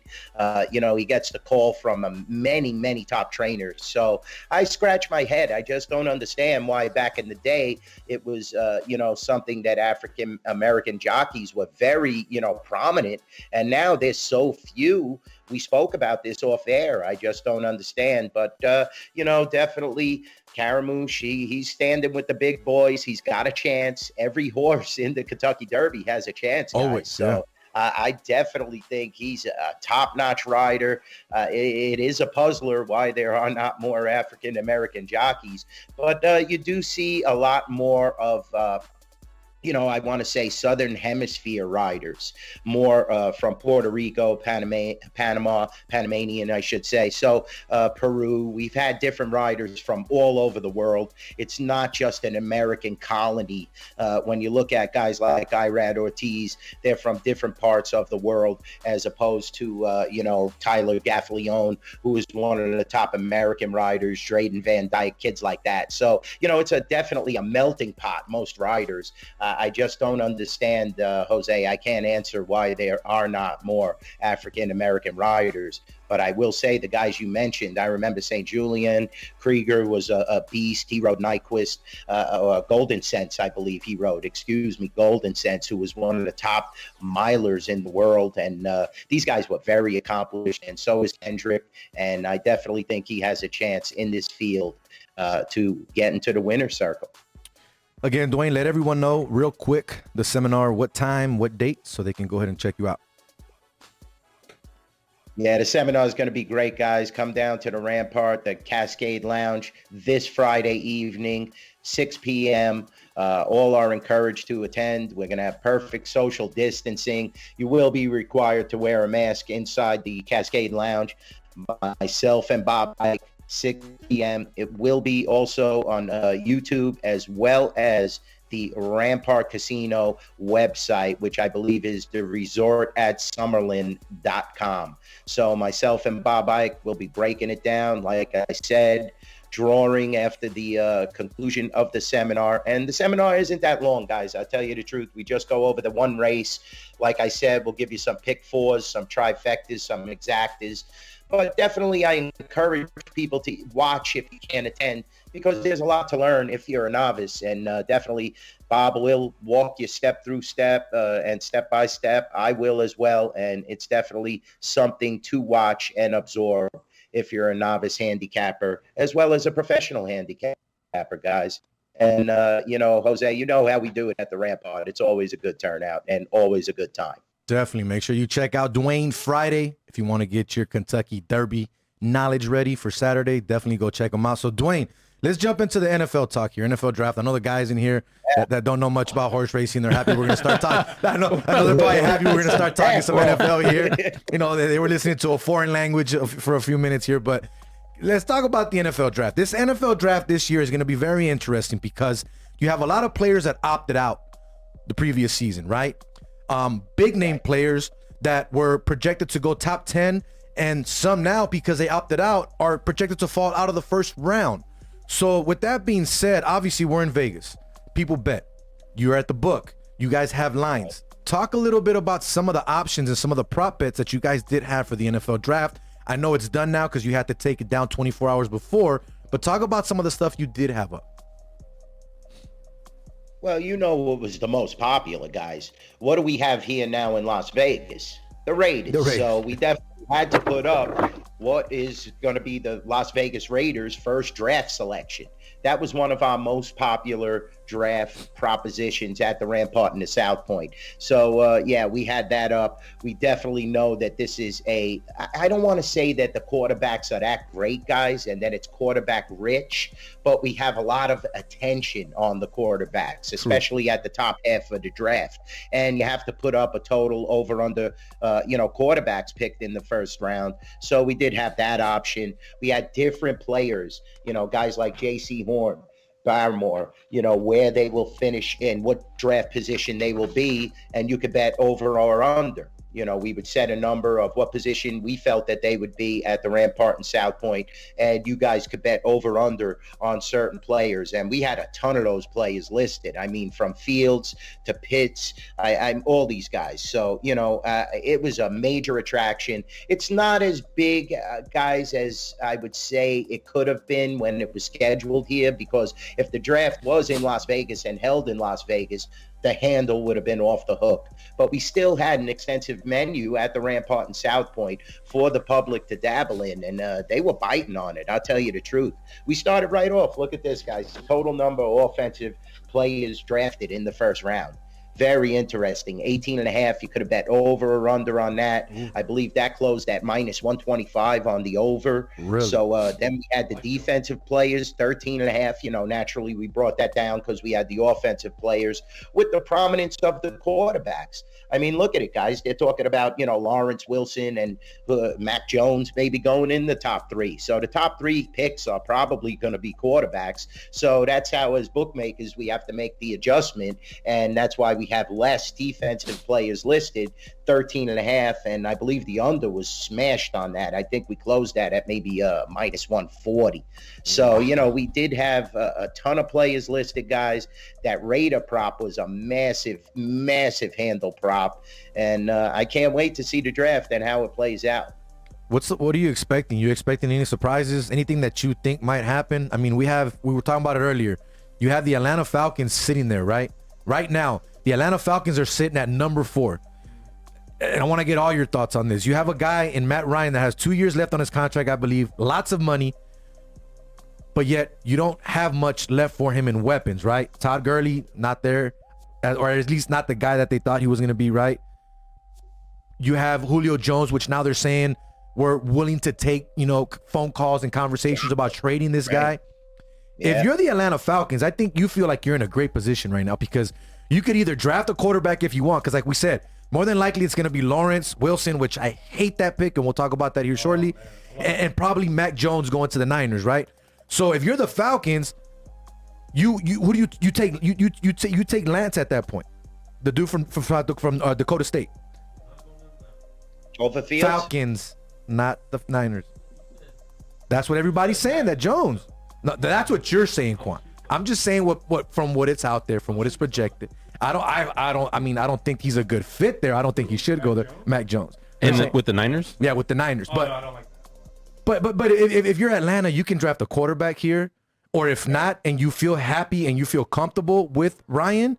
He gets the call from many, many top trainers. So I scratch my head. I just don't understand why back in the day it was something that African American jockeys were very, prominent. And now there's so few. We spoke about this off air. I just don't understand. But, definitely Caramouche, he's standing with the big boys. He's got a chance. Every horse in the Kentucky Derby has a chance, guys. Always, so. Yeah. I definitely think he's a top-notch rider. It is a puzzler why there are not more African-American jockeys, but you do see a lot more of I want to say Southern Hemisphere riders, more from Puerto Rico, Panamanian, I should say. So Peru, we've had different riders from all over the world. It's not just an American colony. When you look at guys like Irad Ortiz, they're from different parts of the world, as opposed to, Tyler Gaffalione, who is one of the top American riders, Drayden Van Dyke, kids like that. So, it's definitely a melting pot, most riders. I just don't understand, Jose. I can't answer why there are not more African-American riders. But I will say the guys you mentioned, I remember St. Julian, Krieger was a beast. He rode Nyquist, Golden Sense, I believe he rode. Golden Sense, who was one of the top milers in the world. And these guys were very accomplished, and so is Kendrick. And I definitely think he has a chance in this field to get into the winner's circle. Again, Duane, let everyone know real quick the seminar, what time, what date, so they can go ahead and check you out. Yeah, the seminar is going to be great, guys. Come down to the Rampart, the Cascade Lounge, this Friday evening, 6 p.m. All are encouraged to attend. We're going to have perfect social distancing. You will be required to wear a mask inside the Cascade Lounge. Myself and Bob Ike, 6 p.m. It will be also on YouTube, as well as the Rampart Casino website, which I believe is the resortatsummerlin.com. So myself and Bob Ike will be breaking it down, like I said, drawing after the conclusion of the seminar. And the seminar isn't that long, guys. I'll tell you the truth. We just go over the one race. Like I said, we'll give you some pick fours, some trifectas, some exactas. But definitely I encourage people to watch if you can attend, because there's a lot to learn if you're a novice. And definitely Bob will walk you step through step and step by step. I will as well. And it's definitely something to watch and absorb if you're a novice handicapper, as well as a professional handicapper, guys. And, Jose, you know how we do it at the Rampart. It's always a good turnout and always a good time. Definitely. Make sure you check out Duane Friday if you want to get your Kentucky Derby knowledge ready for Saturday. Definitely go check them out. So, Duane, let's jump into the NFL talk here, NFL draft. I know the guys in here that don't know much about horse racing, they're happy we're going to start talking. I know they're probably happy we're going to start talking some NFL here. They were listening to a foreign language for a few minutes here, but let's talk about the NFL draft. This NFL draft this year is going to be very interesting because you have a lot of players that opted out the previous season, right? Big name players that were projected to go top 10, and some now, because they opted out, are projected to fall out of the first round. So with that being said, obviously we're in Vegas. People bet. You're at the book. You guys have lines. Talk a little bit about some of the options and some of the prop bets that you guys did have for the NFL draft. I know it's done now because you had to take it down 24 hours before, but talk about some of the stuff you did have up. Well, you know what was the most popular, guys. What do we have here now in Las Vegas? The Raiders. So we definitely had to put up what is going to be the Las Vegas Raiders' first draft selection. That was one of our most popular draft propositions at the Rampart in the South Point. So, yeah, we had that up. We definitely know that this is I don't want to say that the quarterbacks are that great, guys, and that it's quarterback rich, but we have a lot of attention on the quarterbacks, especially at the top half of the draft. And you have to put up a total over under, quarterbacks picked in the first round. So we did have that option. We had different players, guys like J.C. Horn, Barmore, where they will finish and what draft position they will be, and you could bet over or under. We would set a number of what position we felt that they would be at the Rampart and South Point, and you guys could bet over under on certain players. And we had a ton of those players listed. I mean, from Fields to Pitts, I'm all these guys. So, it was a major attraction. It's not as big, guys, as I would say it could have been when it was scheduled here, because if the draft was in Las Vegas and held in Las Vegas, the handle would have been off the hook. But we still had an extensive menu at the Rampart and South Point for the public to dabble in, and they were biting on it. I'll tell you the truth. We started right off. Look at this, guys. Total number of offensive players drafted in the first round. Very interesting. 18.5. You could have bet over or under on that. I believe that closed at minus 125 on the over. Really? So then we had the defensive players, 13.5. Naturally, we brought that down because we had the offensive players with the prominence of the quarterbacks. I mean, look at it, guys. They're talking about, Lawrence Wilson and Mac Jones maybe going in the top 3. So the top 3 picks are probably going to be quarterbacks. So that's how, as bookmakers, we have to make the adjustment. And that's why we have less defensive players listed, 13.5. And I believe the under was smashed on that. I think we closed that at maybe minus 140. So, we did have a ton of players listed, guys. That Raider prop was a massive, massive handle prop. And I can't wait to see the draft and how it plays out. What are you expecting? You expecting any surprises? Anything that you think might happen? I mean, we were talking about it earlier. You have the Atlanta Falcons sitting there, right? Right now, the Atlanta Falcons are sitting at number 4. And I want to get all your thoughts on this. You have a guy in Matt Ryan that has 2 years left on his contract, I believe, lots of money, but yet you don't have much left for him in weapons, right? Todd Gurley, not there, or at least not the guy that they thought he was going to be, right? You have Julio Jones, which now they're saying we're willing to take, phone calls and conversations about trading this guy. Yeah. If you're the Atlanta Falcons, I think you feel like you're in a great position right now, because you could either draft a quarterback if you want, because like we said, more than likely it's going to be Lawrence Wilson, which I hate that pick, and we'll talk about that here shortly, and probably Mac Jones going to the Niners, right? So if you're the Falcons, who do you take? You take Lance at that point, the dude from Dakota State. Over Fields? Falcons, not the Niners. That's what everybody's saying. That Jones. No, that's what you're saying, Quan. I'm just saying what from what it's out there, from what it's projected. I don't think he's a good fit there. I don't think he should go there. Mac Jones. And with the Niners? Yeah, with the Niners. No, I don't like that. But if you're Atlanta, you can draft a quarterback here, or if not, and you feel happy and you feel comfortable with Ryan,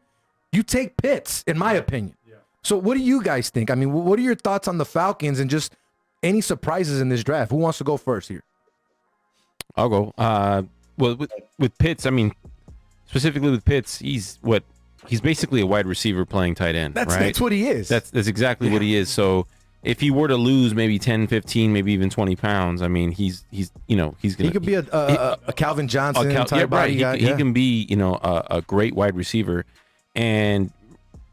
you take Pitts, in my opinion. Yeah. So what do you guys think? I mean, what are your thoughts on the Falcons and just any surprises in this draft? Who wants to go first here? I'll go. Well, with Pitts, I mean, specifically with Pitts, he's basically a wide receiver playing tight end, right? That's what he is. That's exactly what he is. So if he were to lose maybe 10, 15, maybe even 20 pounds, I mean, he's gonna. He could be a Calvin Johnson type body guy. He can be, a great wide receiver, and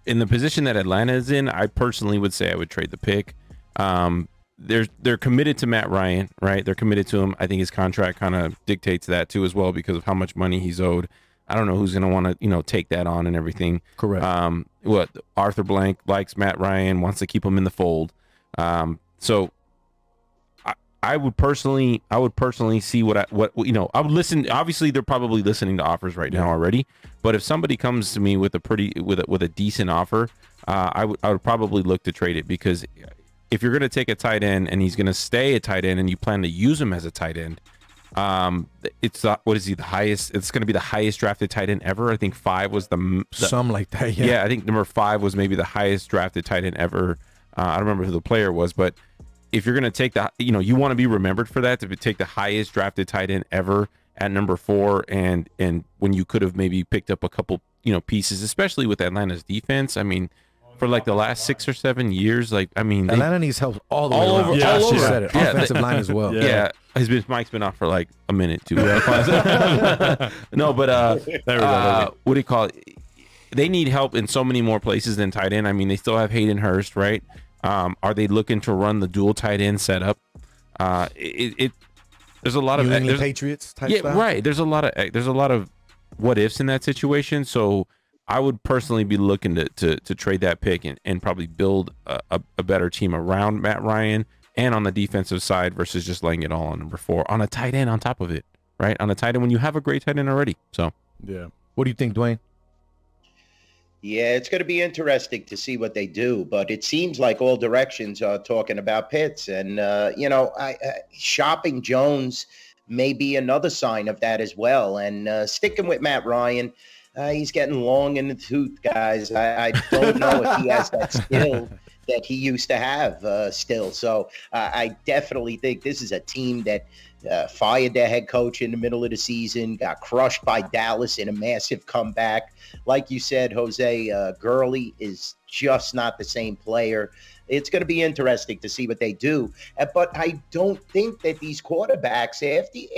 in the position that Atlanta is in, I personally would say I would trade the pick. They're committed to Matt Ryan, right? They're committed to him. I think his contract kind of dictates that too as well, because of how much money he's owed. I don't know who's going to want to, take that on and everything. Correct. Arthur Blank likes Matt Ryan, wants to keep him in the fold. So I would personally see what I would listen. Obviously, they're probably listening to offers right now already. But if somebody comes to me with a decent offer, I would probably look to trade it, because if you're going to take a tight end and he's going to stay a tight end and you plan to use him as a tight end, it's what is he, the highest? It's going to be the highest drafted tight end ever. I think 5 was the something like that. Yeah, I think number 5 was maybe the highest drafted tight end ever. I don't remember who the player was, but if you're going to take you want to be remembered for that, to take the highest drafted tight end ever at number 4, and when you could have maybe picked up a couple, pieces, especially with Atlanta's defense. I mean, for like the last 6 or 7 years, Atlanta needs help all the way all around. over. Yeah, all over. said it. Offensive line as well. Yeah. Mike's been off for like a minute too. No, but what do you call it? They need help in so many more places than tight end. I mean, they still have Hayden Hurst, right? Are they looking to run the dual tight end setup? There's a lot of New England Patriots type stuff. Right. There's a lot of what ifs in that situation. So I would personally be looking to trade that pick and probably build a better team around Matt Ryan and on the defensive side, versus just laying it all on number 4 on a tight end on top of it, right? On a tight end when you have a great tight end already. So yeah. What do you think, Duane? Yeah, it's going to be interesting to see what they do, but it seems like all directions are talking about Pitts, and shopping Jones may be another sign of that as well. And sticking with Matt Ryan, he's getting long in the tooth, guys. I don't know if he has that skill that he used to have still. So I definitely think this is a team that fired their head coach in the middle of the season, got crushed by Dallas in a massive comeback. Like you said, Jose, Gurley is just not the same player. It's going to be interesting to see what they do. But I don't think that these quarterbacks,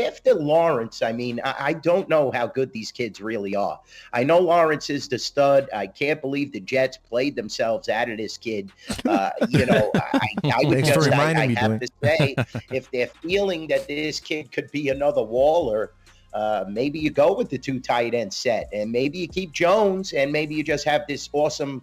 after Lawrence, I don't know how good these kids really are. I know Lawrence is the stud. I can't believe the Jets played themselves out of this kid. I have to say, if they're feeling that this kid could be another Waller, maybe you go with the 2 tight end set, and maybe you keep Jones, and maybe you just have this awesome,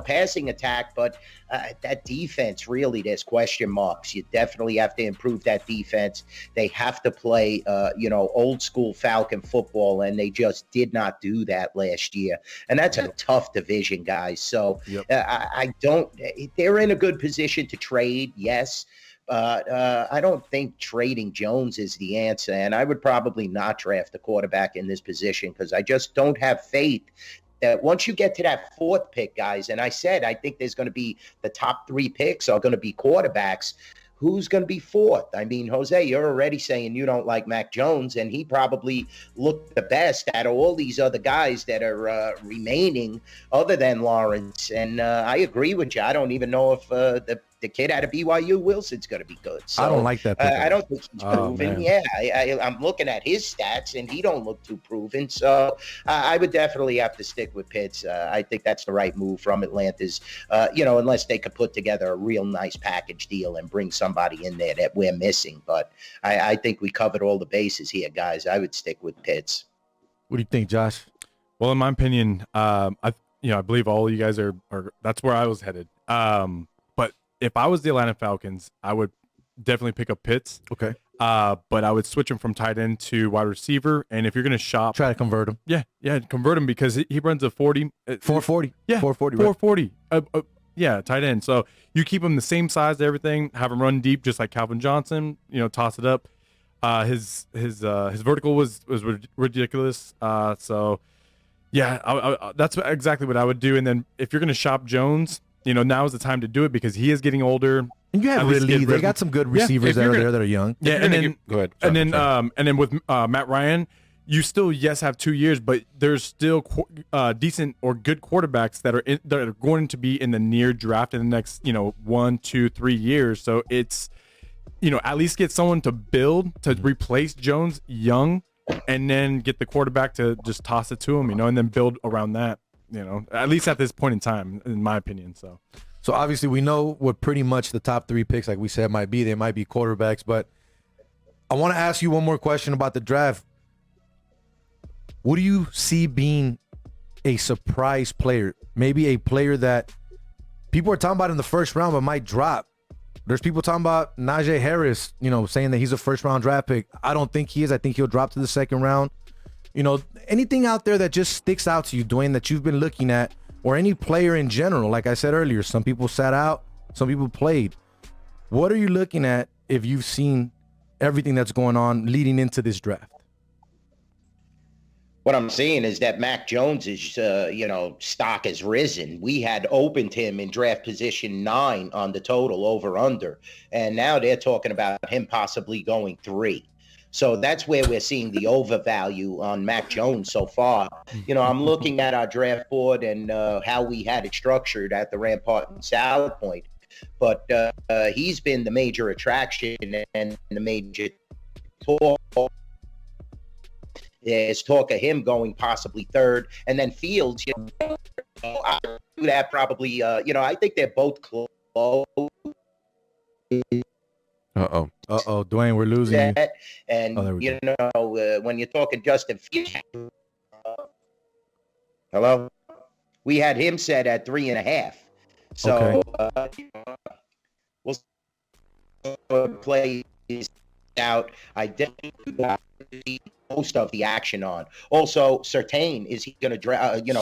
passing attack. But that defense, really, there's question marks. You definitely have to improve that defense. They have to play, old school Falcon football, and they just did not do that last year. And that's a tough division, guys. So they're in a good position to trade, yes. But I don't think trading Jones is the answer, and I would probably not draft a quarterback in this position, because I just don't have faith that once you get to that 4th pick, guys, and I said I think there's going to be the top 3 picks are going to be quarterbacks. Who's going to be 4th? I mean, Jose, you're already saying you don't like Mac Jones, and he probably looked the best out of all these other guys that are remaining other than Lawrence. And I agree with you. I don't even know if the kid out of BYU, Wilson's going to be good. So I don't like that. I don't think he's proven. I'm looking at his stats, and he don't look too proven. So I would definitely have to stick with Pitts. I think that's the right move from Atlanta's, unless they could put together a real nice package deal and bring somebody in there that we're missing. But I think we covered all the bases here, guys. I would stick with Pitts. What do you think, Josh? Well, in my opinion, I believe all of you guys are that's where I was headed. But if I was the Atlanta Falcons, I would definitely pick up Pitts. Okay. But I would switch him from tight end to wide receiver. And if you're going to shop, try to convert him. Yeah, convert him, because he runs a 440. Yeah, 440. 440. Yeah, tight end. So you keep him the same size, everything. Have him run deep, just like Calvin Johnson. Toss it up. His vertical was ridiculous. So yeah, that's exactly what I would do. And then if you're going to shop Jones, now is the time to do it, because he is getting older. And you have Ridley. They got some good receivers that are young. Yeah, and then go ahead. And then with Matt Ryan, you still have 2 years, but there's still decent or good quarterbacks that are going to be in the near draft in the next 1, 2, 3 years. So it's at least get someone to build to replace Jones young, and then get the quarterback to just toss it to him, and then build around that. At least at this point in time, in my opinion. So obviously we know what pretty much the top 3 picks, like we said, might be. They might be quarterbacks, but I want to ask you one more question about the draft. what do you see being a surprise player? Maybe a player that people are talking about in the first round but might drop. There's people talking about Najee Harris, saying that he's a first-round draft pick. I don't think he is. I think he'll drop to the second round. Anything out there that just sticks out to you, Duane, that you've been looking at, or any player in general? Like I said earlier, some people sat out, some people played. What are you looking at if you've seen everything that's going on leading into this draft? What I'm seeing is that Mac Jones's, stock has risen. We had opened him in draft position 9 on the total over/under, and now they're talking about him possibly going 3. So that's where we're seeing the overvalue on Mac Jones so far. I'm looking at our draft board and how we had it structured at the Rampart and South Point, but he's been the major attraction and the major talk. There's talk of him going possibly 3rd, and then Fields. I do that probably. I think they're both close. Duane, we're losing you. And when you're talking Justin Fields, hello, we had him set at 3.5. So we'll play out. I definitely most of the action on. Also, Surtain, is he going to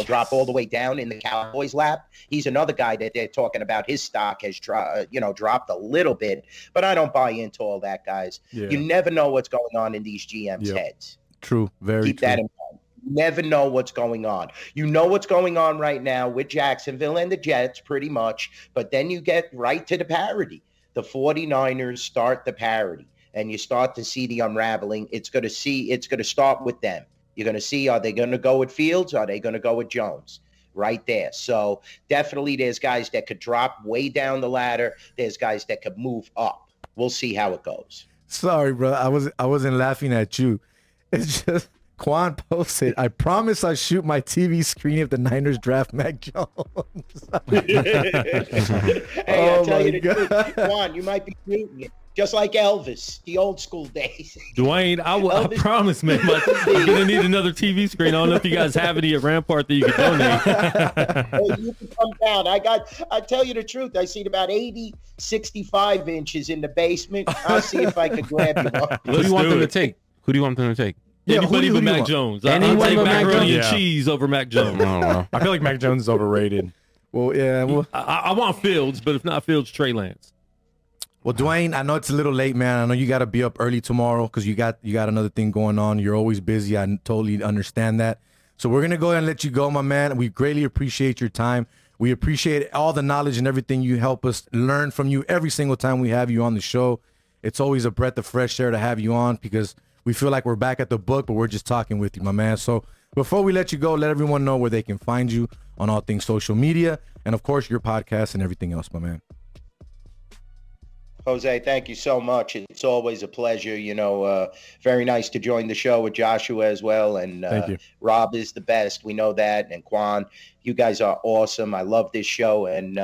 drop all the way down in the Cowboys' lap? He's another guy that they're talking about. His stock has dropped a little bit, but I don't buy into all that, guys. Yeah. You never know what's going on in these GMs' heads. True, very Keep true. that in mind. You never know what's going on. You know what's going on right now with Jacksonville and the Jets, pretty much, but then you get right to the parity. The 49ers start the parity, and you start to see the unraveling. It's going to start with them. You're going to see, are they going to go with Fields? Are they going to go with Jones? Right there. So definitely there's guys that could drop way down the ladder. There's guys that could move up. We'll see how it goes. Sorry, bro. I wasn't laughing at you. It's just Quan posted, I promise I'll shoot my TV screen if the Niners draft Mac Jones. Hey, I'll tell you the truth. Quan, you might be shooting it. Just like Elvis, the old school days. Duane, I promise, man. I'm going to need another TV screen. I don't know if you guys have any at Rampart that you can donate. Hey, you can come down. I tell you the truth. I seen about 80, 65 inches in the basement. I'll see if I can grab you one. Who do you want them to take? Who do you want them to take? Anybody but Mac Jones. I'll take macaroni and cheese over Mac Jones. I don't know. I feel like Mac Jones is overrated. Well, yeah. I want Fields, but if not Fields, Trey Lance. Well, Duane, I know it's a little late, man. I know you got to be up early tomorrow because you got another thing going on. You're always busy. I totally understand that. So we're going to go ahead and let you go, my man. We greatly appreciate your time. We appreciate all the knowledge and everything you help us learn from you every single time we have you on the show. It's always a breath of fresh air to have you on because we feel like we're back at the book, but we're just talking with you, my man. So before we let you go, let everyone know where they can find you on all things social media and, of course, your podcast and everything else, my man. Jose, thank you so much. It's always a pleasure. Very nice to join the show with Joshua as well. And thank you. Rob is the best. We know that. And Quan, you guys are awesome. I love this show. And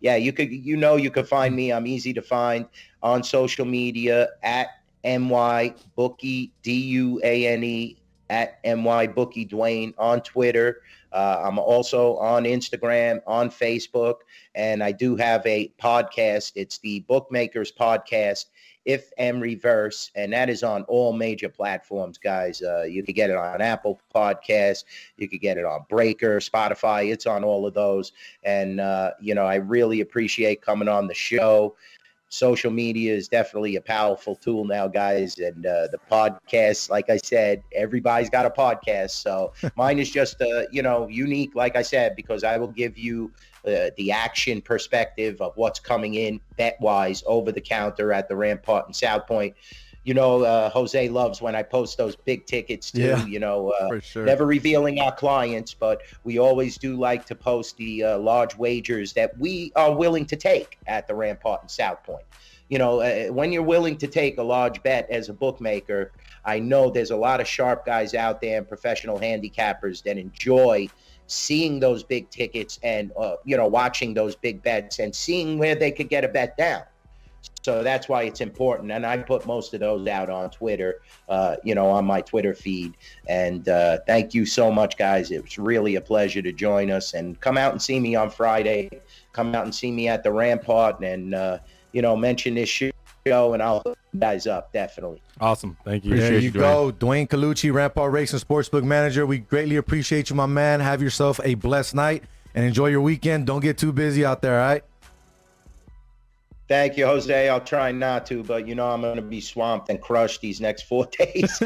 you could find me. I'm easy to find on social media at MYBookie, DUANE, at MYBookie Duane on Twitter. I'm also on Instagram, on Facebook, and I do have a podcast. It's the Bookmakers Podcast, If and Reverse, and that is on all major platforms, guys. You could get it on Apple Podcasts. You could get it on Breaker, Spotify. It's on all of those. And, I really appreciate coming on the show. Social media is definitely a powerful tool now, guys. And the podcast, like I said, everybody's got a podcast. So mine is just, unique, like I said, because I will give you the action perspective of what's coming in bet-wise over the counter at the Rampart and South Point. Jose loves when I post those big tickets too, for sure. Never revealing our clients, but we always do like to post the large wagers that we are willing to take at the Rampart and South Point. When you're willing to take a large bet as a bookmaker, I know there's a lot of sharp guys out there and professional handicappers that enjoy seeing those big tickets and, watching those big bets and seeing where they could get a bet down. So that's why it's important. And I put most of those out on Twitter, on my Twitter feed. And thank you so much, guys. It was really a pleasure to join us. And come out and see me on Friday. Come out and see me at the Rampart and, mention this show, and I'll hook you guys up, definitely. Awesome. Thank you. There you go. Duane Colucci, Rampart Racing Sportsbook Manager. We greatly appreciate you, my man. Have yourself a blessed night and enjoy your weekend. Don't get too busy out there, all right? Thank you, Jose. I'll try not to, but I'm going to be swamped and crushed these next 4 days.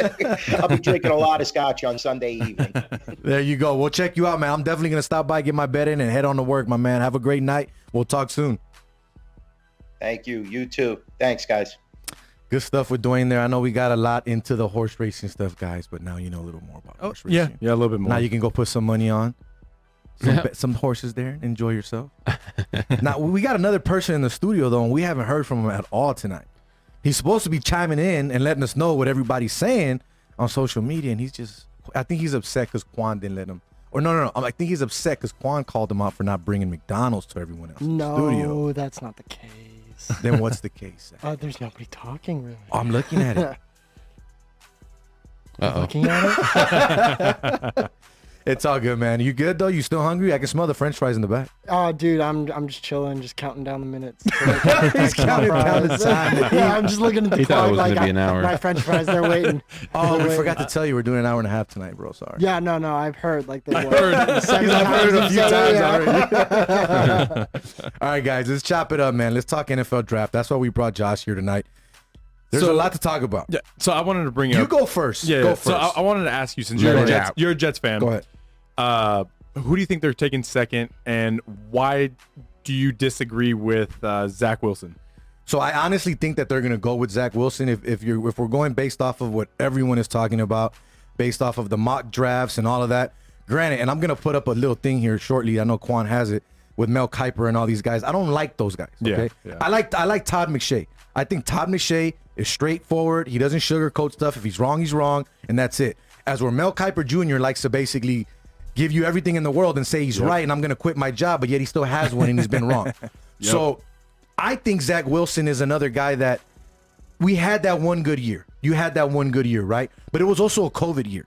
I'll be drinking a lot of scotch on Sunday evening. There you go. We'll check you out, man. I'm definitely going to stop by, get my bet in, and head on to work, my man. Have a great night. We'll talk soon. Thank you. You too. Thanks, guys. Good stuff with Duane there. I know we got a lot into the horse racing stuff, guys, but now you know a little more about horse racing. Yeah, a little bit more. Now you can go put some money on some horses there and enjoy yourself. Now, we got another person in the studio, though, and we haven't heard from him at all tonight. He's supposed to be chiming in and letting us know what everybody's saying on social media, and I think he's upset because Quan didn't let him. Or no. I think he's upset because Quan called him out for not bringing McDonald's to everyone else in the studio. No, that's not the case. Then what's the case? There's nobody talking, really. I'm looking at it. Looking at it? It's all good, man. You good, though? You still hungry? I can smell the french fries in the back. Oh, dude, I'm just chilling, just counting down the minutes. He's counting down the time. Yeah, I'm just looking at the He thought clock. it was gonna be an hour. My french fries, they're waiting. Oh, we forgot to tell you we're doing an hour and a half tonight, bro. Sorry. Yeah, no, I've heard. I've heard it a few times already. All right, guys, let's chop it up, man. Let's talk NFL draft. That's why we brought Josh here tonight. There's a lot to talk about. Yeah, so I wanted to bring up. You go first. Yeah, go first. So I wanted to ask you, since you're a Jets fan. Go ahead. Who do you think they're taking second, and why do you disagree with Zach Wilson? So I honestly think that they're going to go with Zach Wilson if we're going based off of what everyone is talking about, based off of the mock drafts and all of that. Granted, and I'm going to put up a little thing here shortly. I know Quan has it with Mel Kiper and all these guys. I don't like those guys. Okay, yeah. I like Todd McShay. I think Todd McShay is straightforward. He doesn't sugarcoat stuff. If he's wrong, he's wrong, and that's it. As where Mel Kiper Jr. likes to basically give you everything in the world and say he's right and I'm going to quit my job, but yet he still has one and he's been wrong. So I think Zach Wilson is another guy that we had that one good year. You had that one good year, right? But it was also a COVID year.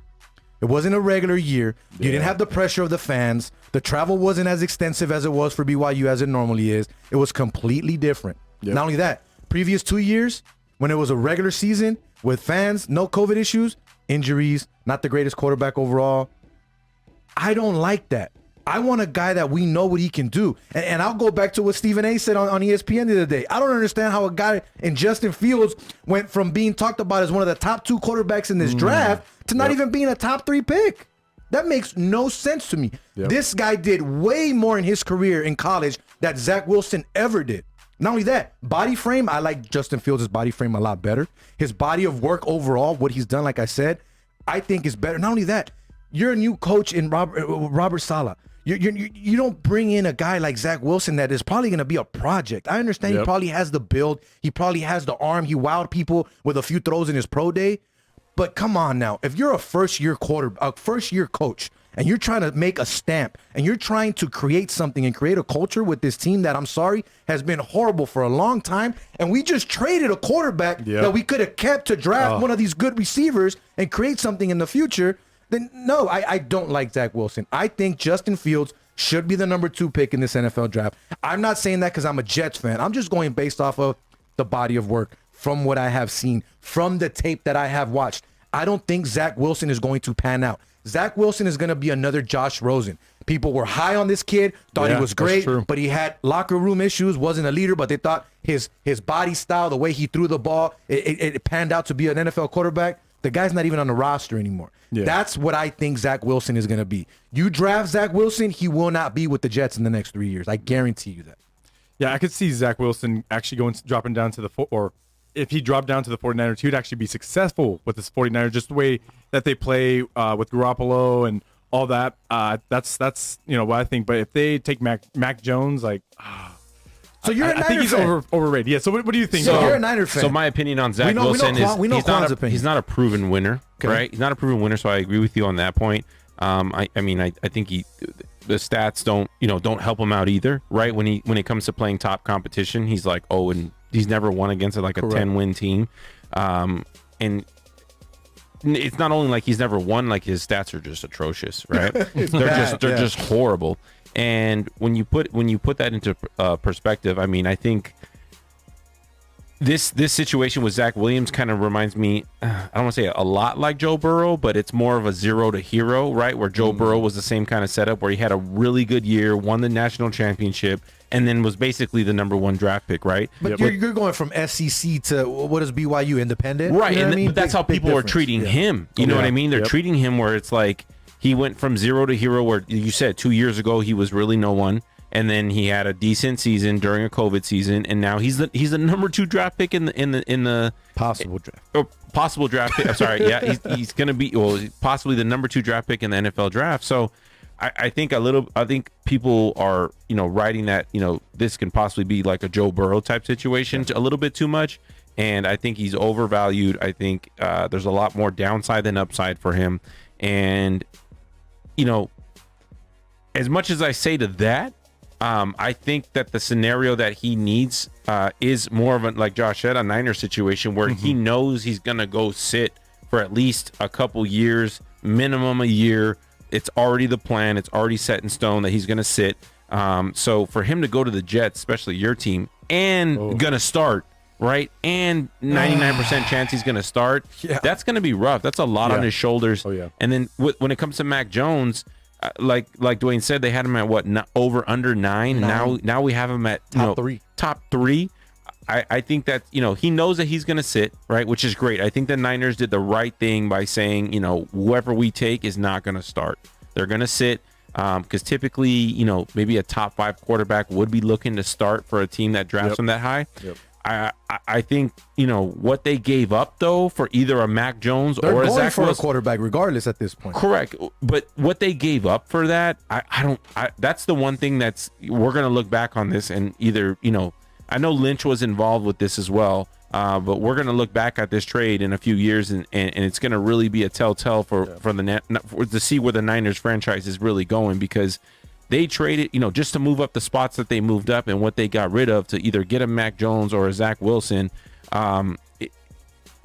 It wasn't a regular year. You didn't have the pressure of the fans. The travel wasn't as extensive as it was for BYU as it normally is. It was completely different. Not only that, previous 2 years, when it was a regular season with fans, no COVID issues, injuries, not the greatest quarterback overall. I don't like that. I want a guy that we know what he can do. And I'll go back to what Stephen A. said on ESPN the other day. I don't understand how a guy in Justin Fields went from being talked about as one of the top 2 quarterbacks in this draft to not even being a top 3 pick. That makes no sense to me. This guy did way more in his career in college that Zach Wilson ever did. Not only that, body frame, I like Justin Fields' body frame a lot better. His body of work overall, what he's done, like I said, I think is better. Not only that, you're a new coach in Robert Saleh. You don't bring in a guy like Zach Wilson that is probably going to be a project. I understand he probably has the build. He probably has the arm. He wowed people with a few throws in his pro day. But come on now. If you're a first-year coach, and you're trying to make a stamp, and you're trying to create something and create a culture with this team that, I'm sorry, has been horrible for a long time, and we just traded a quarterback that we could have kept to draft one of these good receivers and create something in the future, then no, I don't like Zach Wilson. I think Justin Fields should be the number 2 pick in this NFL draft. I'm not saying that because I'm a Jets fan. I'm just going based off of the body of work from what I have seen, from the tape that I have watched. I don't think Zach Wilson is going to pan out. Zach Wilson is going to be another Josh Rosen. People were high on this kid, thought he was great, but he had locker room issues, wasn't a leader, but they thought his body style, the way he threw the ball, it panned out to be an NFL quarterback. The guy's not even on the roster anymore. That's what I think Zach Wilson is going to be. You draft Zach Wilson, he will not be with the Jets in the next 3 years. I guarantee you that. Yeah, I could see Zach Wilson actually dropping down to or if he dropped down to the 49ers, he would actually be successful with this 49ers, just the way that they play with Garoppolo and all that. That's what I think. But if they take Mac Jones, so you're a Niner I think he's fan. overrated. Yeah. So what do you think? So you're a Niner fan. So my opinion on Zach Wilson is he's not a proven winner, right? He's not a proven winner. So I agree with you on that point. I think the stats don't help him out either, right? When it comes to playing top competition, he's like 0 never won against like a 10-win team. And it's not only like he's never won, like his stats are just atrocious, right? They're just horrible. And when you put that into perspective, I mean, I think this situation with Zach Williams kind of reminds me, I don't want to say a lot like Joe Burrow, but it's more of a zero to hero, right? Where Joe Burrow was the same kind of setup where he had a really good year, won the national championship, and then was basically the number 1 draft pick, right? But you're going from SEC to what is BYU, independent? Right, You know what I mean? but that's how people are treating him. You know what I mean? They're treating him where it's like he went from zero to hero, where you said 2 years ago he was really no one. And then he had a decent season during a COVID season, and now he's the number 2 draft pick in the possible draft. Possible draft pick. I'm sorry, yeah, he's gonna be possibly the number 2 draft pick in the NFL draft. So I think people are writing that this can possibly be like a Joe Burrow type situation a little bit too much, and I think he's overvalued. I think there's a lot more downside than upside for him, and as much as I say to that. I think that the scenario that he needs is more of a, like Josh said, a Niner situation where he knows he's going to go sit for at least a couple years, minimum a year. It's already the plan. It's already set in stone that he's going to sit. So for him to go to the Jets, especially your team, and going to start, right? And 99% chance he's going to start. Yeah. That's going to be rough. That's a lot on his shoulders. Oh, yeah. And then when it comes to Mac Jones, like Duane said, they had him at what, under 9. Now we have him at top three. I think that he knows that he's going to sit, right, which is great. I think the Niners did the right thing by saying whoever we take is not going to start. They're going to sit because typically maybe a top 5 quarterback would be looking to start for a team that drafts him that high. I think what they gave up though for either a Mac Jones or a Zach Wilson, a quarterback regardless at this point. Correct, but what they gave up for that, that's the one thing we're gonna look back on this and either I know Lynch was involved with this as well, but we're gonna look back at this trade in a few years and it's gonna really be a telltale to see where the Niners franchise is really going, because they traded, just to move up the spots that they moved up and what they got rid of to either get a Mac Jones or a Zach Wilson.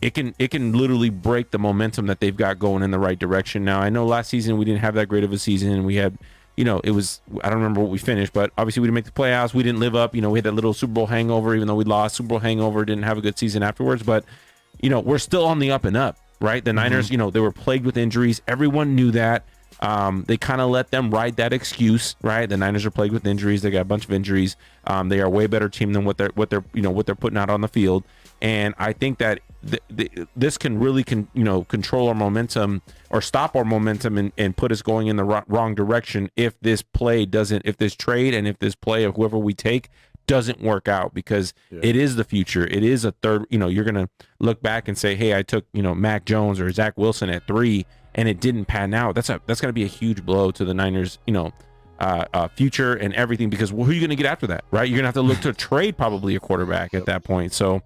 It can literally break the momentum that they've got going in the right direction. Now, I know last season we didn't have that great of a season. We had, it was, I don't remember what we finished, but obviously we didn't make the playoffs. We didn't live up. We had that little Super Bowl hangover, even though we lost. Super Bowl hangover, didn't have a good season afterwards. But, we're still on the up and up, right? The Niners, they were plagued with injuries. Everyone knew that. They kind of let them ride that excuse, right? The Niners are plagued with injuries. They got a bunch of injuries. They are a way better team than what they're putting out on the field. And I think that this can really control our momentum or stop our momentum and put us going in the wrong direction if this trade and if this play of whoever we take doesn't work out, because it is the future. It is a third, you're going to look back and say, hey, I took, Mac Jones or Zach Wilson at 3 and it didn't pan out. That's going to be a huge blow to the Niners, future and everything, because who are you going to get after that, right? You're going to have to look to trade probably a quarterback at that point. So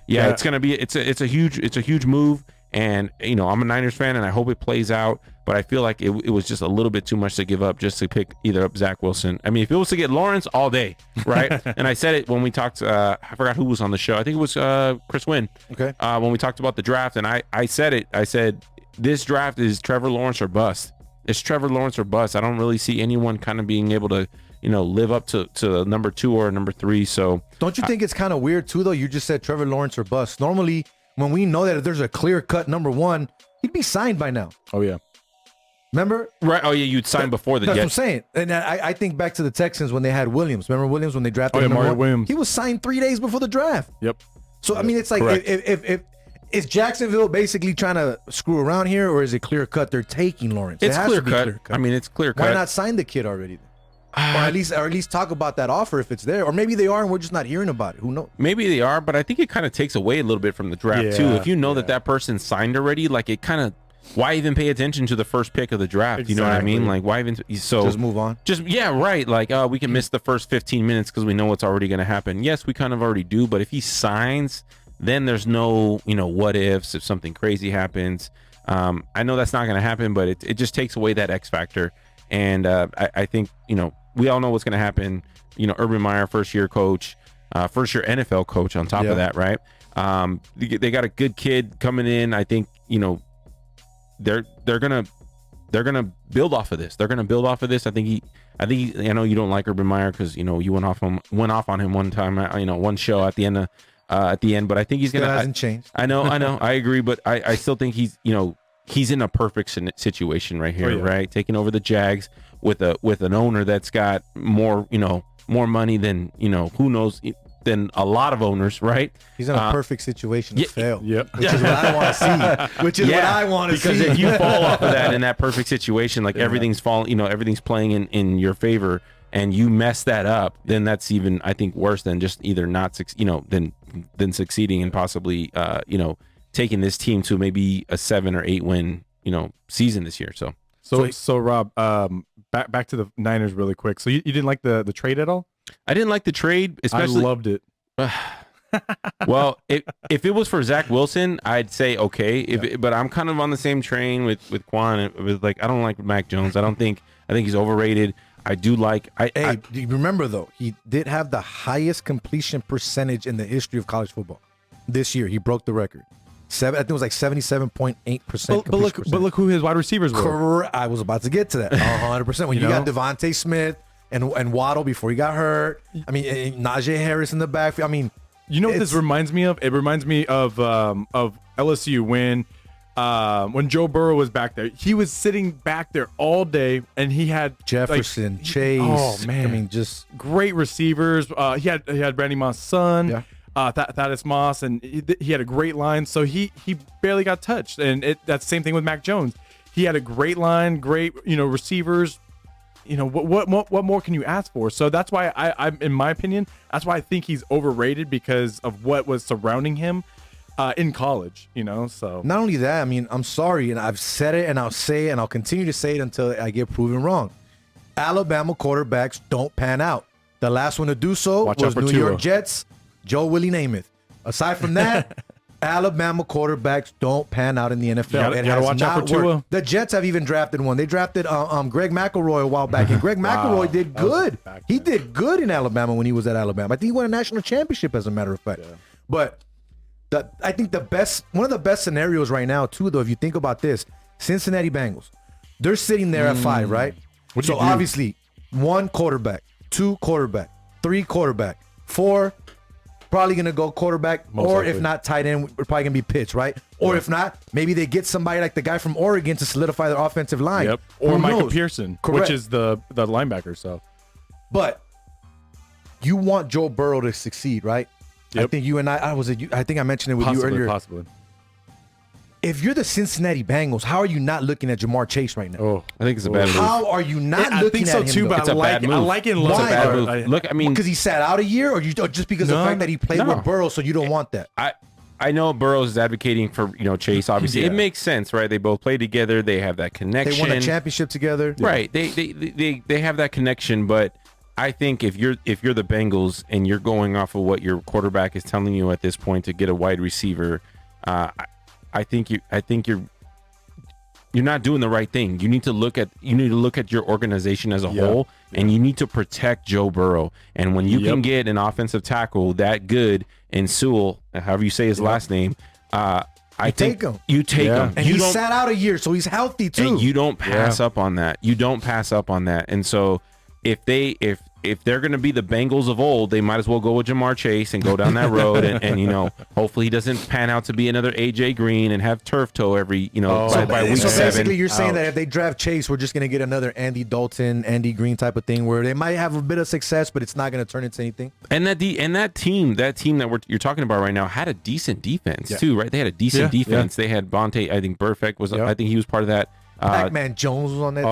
it's going to be, it's a huge move. And, I'm a Niners fan and I hope it plays out, but I feel like it was just a little bit too much to give up just to pick either up Zach Wilson. I mean, if it was to get Lawrence, all day, right? And I said it when we talked, I forgot who was on the show. I think it was Chris Wynn. Okay. When we talked about the draft, and I said it. I said, this draft is Trevor Lawrence or bust. It's Trevor Lawrence or bust. I don't really see anyone kind of being able to, live up to number 2 or number 3. So don't you think it's kind of weird too, though? You just said Trevor Lawrence or bust. Normally, when we know that if there's a clear-cut number 1, he'd be signed by now. Oh, yeah. Remember? Right. Oh, yeah, you'd sign before the That's what I'm saying. And I think back to the Texans when they had Williams. Remember Williams when they drafted him? Mario Williams. He was signed 3 days before the draft. Yep. So, I mean, it's like, if is Jacksonville basically trying to screw around here, or is it clear-cut they're taking Lawrence? It's clear-cut. I mean, it's clear-cut. Why not sign the kid already? Or at least talk about that offer if it's there. Or maybe they are and we're just not hearing about it. Who knows? Maybe they are, but I think it kind of takes away a little bit from the draft too. If you know that person signed already, like it kind of, why even pay attention to the first pick of the draft? Exactly. You know what I mean? Like why even just move on? Right. Like we can miss the first 15 minutes because we know what's already going to happen. Yes, we kind of already do, but if he signs, then there's no what ifs if something crazy happens. I know that's not going to happen, but it just takes away that X factor. And I think we all know what's going to happen. Urban Meyer, first year coach, first year NFL coach on top of that, right? They got a good kid coming in. I think, they're gonna build off of this. They're gonna build off of this. I know you don't like Urban Meyer because you went off on him one time. One show at the end but I think he's Still gonna hasn't changed. I know. I agree, but I still think he's in a perfect situation right here, right? Taking over the Jags with an owner that's got more money than who knows, than a lot of owners, right? He's in a perfect situation to fail. Yep. Which is what I want to see. Which is what I want to see. Because if you fall off of that in that perfect situation, like everything's falling, everything's playing in your favor, and you mess that up, then that's even, I think, worse than just either not, than succeeding and possibly, taking this team to maybe a 7 or 8 win, season this year. So Rob, back to the Niners really quick. So you didn't like the trade at all? I didn't like the trade, especially. I loved it. Well, if it was for Zach Wilson, I'd say okay. But I'm kind of on the same train with Quan. With I don't like Mac Jones. I think he's overrated. I do like. Do you remember though? He did have the highest completion percentage in the history of college football this year. He broke the record. I think it was 77.8%. But look who his wide receivers were. Correct. I was about to get to that. 100%. When you got Devontae Smith and Waddle before he got hurt. I mean, Najee Harris in the backfield. I mean, what this reminds me of? It reminds me of LSU when Joe Burrow was back there. He was sitting back there all day, and he had Jefferson, Chase. Oh man, I mean, just great receivers. He had Randy Moss' son. Yeah. Thaddeus Moss, and he had a great line, so he barely got touched. And that's the same thing with Mac Jones. He had a great line, great receivers. What more can you ask for? So that's why I in my opinion, that's why I think he's overrated, because of what was surrounding him in college. So not only that, I mean, I'm sorry, and I've said it, and I'll say it, and I'll continue to say it until I get proven wrong. Alabama quarterbacks don't pan out. The last one to do so was New York Jets. Joe Willie Namath. Aside from that, Alabama quarterbacks don't pan out in the NFL. You gotta watch out for Tua. The Jets have even drafted one. They drafted Greg McElroy a while back, and Greg McElroy did good. He did good in Alabama when he was at Alabama. I think he won a national championship, as a matter of fact. Yeah. But I think one of the best scenarios right now, too, though, if you think about this, Cincinnati Bengals, they're sitting there at 5, right? So obviously, 1 quarterback, 2 quarterback, 3 quarterback, 4. Probably going to go quarterback, most likely. If not tight end, we're probably going to be Pitts, right? Or if not, maybe they get somebody like the guy from Oregon to solidify their offensive line. Yep. Or Michael Pearson, which is the linebacker. So, but you want Joe Burrow to succeed, right? Yep. I think you and I think I mentioned it with you earlier. Possibly. If you're the Cincinnati Bengals, how are you not looking at Jamar Chase right now? Oh, I think it's a bad move. How are you not looking at him? I think so too, but I like it. I like it. It's a bad move. Look, I mean, because he sat out a year, or just because of the fact that he played with Burrow, so you don't want that. I know Burrows is advocating for Chase. Obviously, it makes sense, right? They both play together. They have that connection. They won a championship together, right? They have that connection, but I think if you're the Bengals and you're going off of what your quarterback is telling you at this point to get a wide receiver, I think you're not doing the right thing. You need to look at your organization as a whole, and you need to protect Joe Burrow. And when you can get an offensive tackle that good in Sewell, however you say his last name, you take him. And he sat out a year, so he's healthy too. And you don't pass up on that. You don't pass up on that. And so if they're going to be the Bengals of old, they might as well go with Jamar Chase and go down that road. and hopefully he doesn't pan out to be another AJ Green and have turf toe every, by week 7. So basically you're saying that if they draft Chase, we're just going to get another Andy Dalton, Andy Green type of thing where they might have a bit of success, but it's not going to turn into anything. And that team that you're talking about right now had a decent defense too, right? They had a decent defense. They had Bonte, I think Burfict was, I think he was part of that. Pac-Man Jones was on that.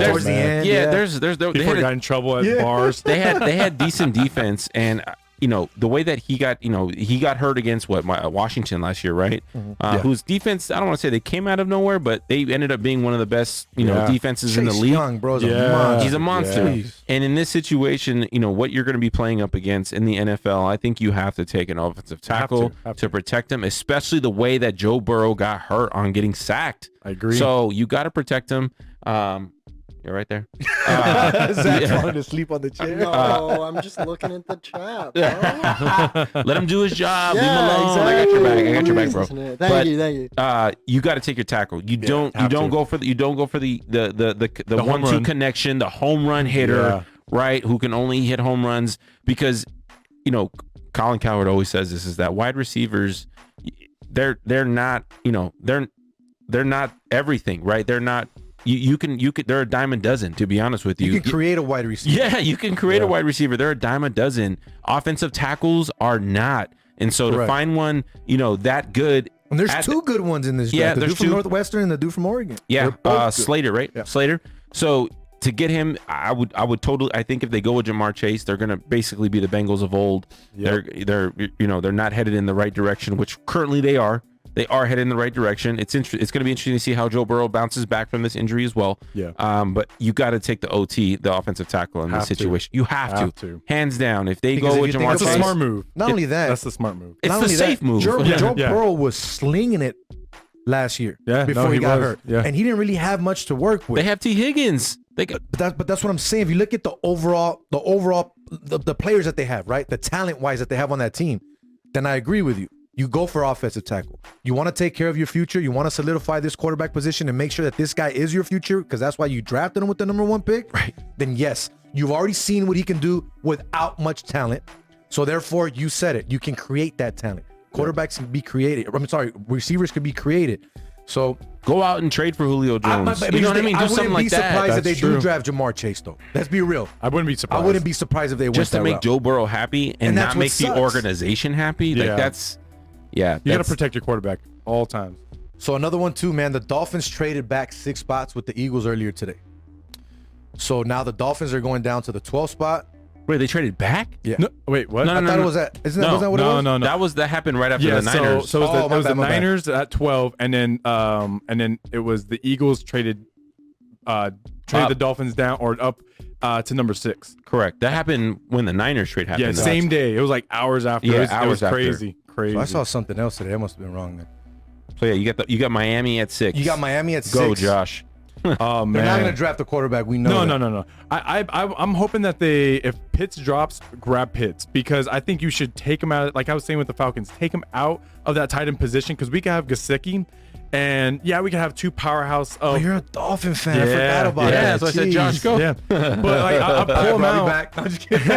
Towards the end. There's before he got in trouble at bars. They had decent defense, and the way that he got hurt against Washington last year, right? Whose defense, I don't want to say they came out of nowhere, but they ended up being one of the best defenses in the league. Young, bro, he's a monster. Yeah. And in this situation, what you're going to be playing up against in the NFL, I think you have to take an offensive tackle to protect him, especially the way that Joe Burrow got hurt on getting sacked. I agree. So you got to protect him. You're right there. Zach's wanting to sleep on the chair. No, I'm just looking at the trap. Bro. Let him do his job. Leave him Yeah, alone. exactly. I got your back. I got your back, bro. Thank you. You got to take your tackle. You don't go for the 1-2 connection, the home run hitter, right? Who can only hit home runs because Colin Cowherd always says this is that wide receivers, they're not they're not everything, right? They're not. You can they're a dime a dozen, to be honest with you. You can create a wide receiver. Yeah, you can create a wide receiver. They're a dime a dozen. Offensive tackles are not. And so to find one, that good. And there's two good ones in this draft. Yeah, the there's dude from Northwestern and the dude from Oregon. Yeah, Slater, right? Yeah. Slater. So to get him, I would totally. I think if they go with Jamar Chase, they're gonna basically be the Bengals of old. Yep. They're not headed in the right direction, which currently they are. They are headed in the right direction. It's going to be interesting to see how Joe Burrow bounces back from this injury as well. Yeah. But you got to take the OT, the offensive tackle in this situation. You have to, hands down. If they go with Jamar Chase, that's a smart move. Not only that, that's the smart move. It's the safe move. Joe Burrow was slinging it last year before he got hurt, and he didn't really have much to work with. They have T. Higgins. But that's what I'm saying. If you look at the overall the players that they have, right, the talent wise that they have on that team, then I agree with you. You go for offensive tackle. You want to take care of your future. You want to solidify this quarterback position and make sure that this guy is your future because that's why you drafted him with the number 1 pick. Right. Then yes, you've already seen what he can do without much talent. So therefore, you said it. You can create that talent. Quarterbacks can be created. Receivers can be created. So go out and trade for Julio Jones. You know what I mean? Do something like that. I wouldn't be surprised if they do draft Jamar Chase, though. Let's be real. I wouldn't be surprised. I wouldn't be surprised if they went just to that make route. Joe Burrow happy and not make the organization happy. Yeah. Like that's. Yeah, you got to protect your quarterback all times. So another one too, man. The Dolphins traded back 6 spots with the Eagles earlier today. So now the Dolphins are going down to the 12th spot. Wait, they traded back? Yeah. No, wait, what? I thought it was that. Wasn't that what it was? No. That happened right after the Niners. So it was the Niners at 12, and then it was the Eagles traded the Dolphins down or up to number 6. Correct. That happened when the Niners trade happened. Yeah, same day. It was like hours after. Yeah, it was crazy. Crazy. So I saw something else today. I must have been wrong then. So yeah, you got Miami at 6. You got Miami at 6. Go, Josh. Oh man, they're not going to draft a quarterback. We know. No. I'm hoping that if Pitts drops, grab Pitts because I think you should take him out. Like I was saying with the Falcons, take him out of that tight end position because we can have Gesicki, and we can have 2 powerhouse. You're a Dolphin fan. I forgot about that. Yeah, so I said, Josh, go. Yeah, but like I'll pull him out. Back. I'm just kidding.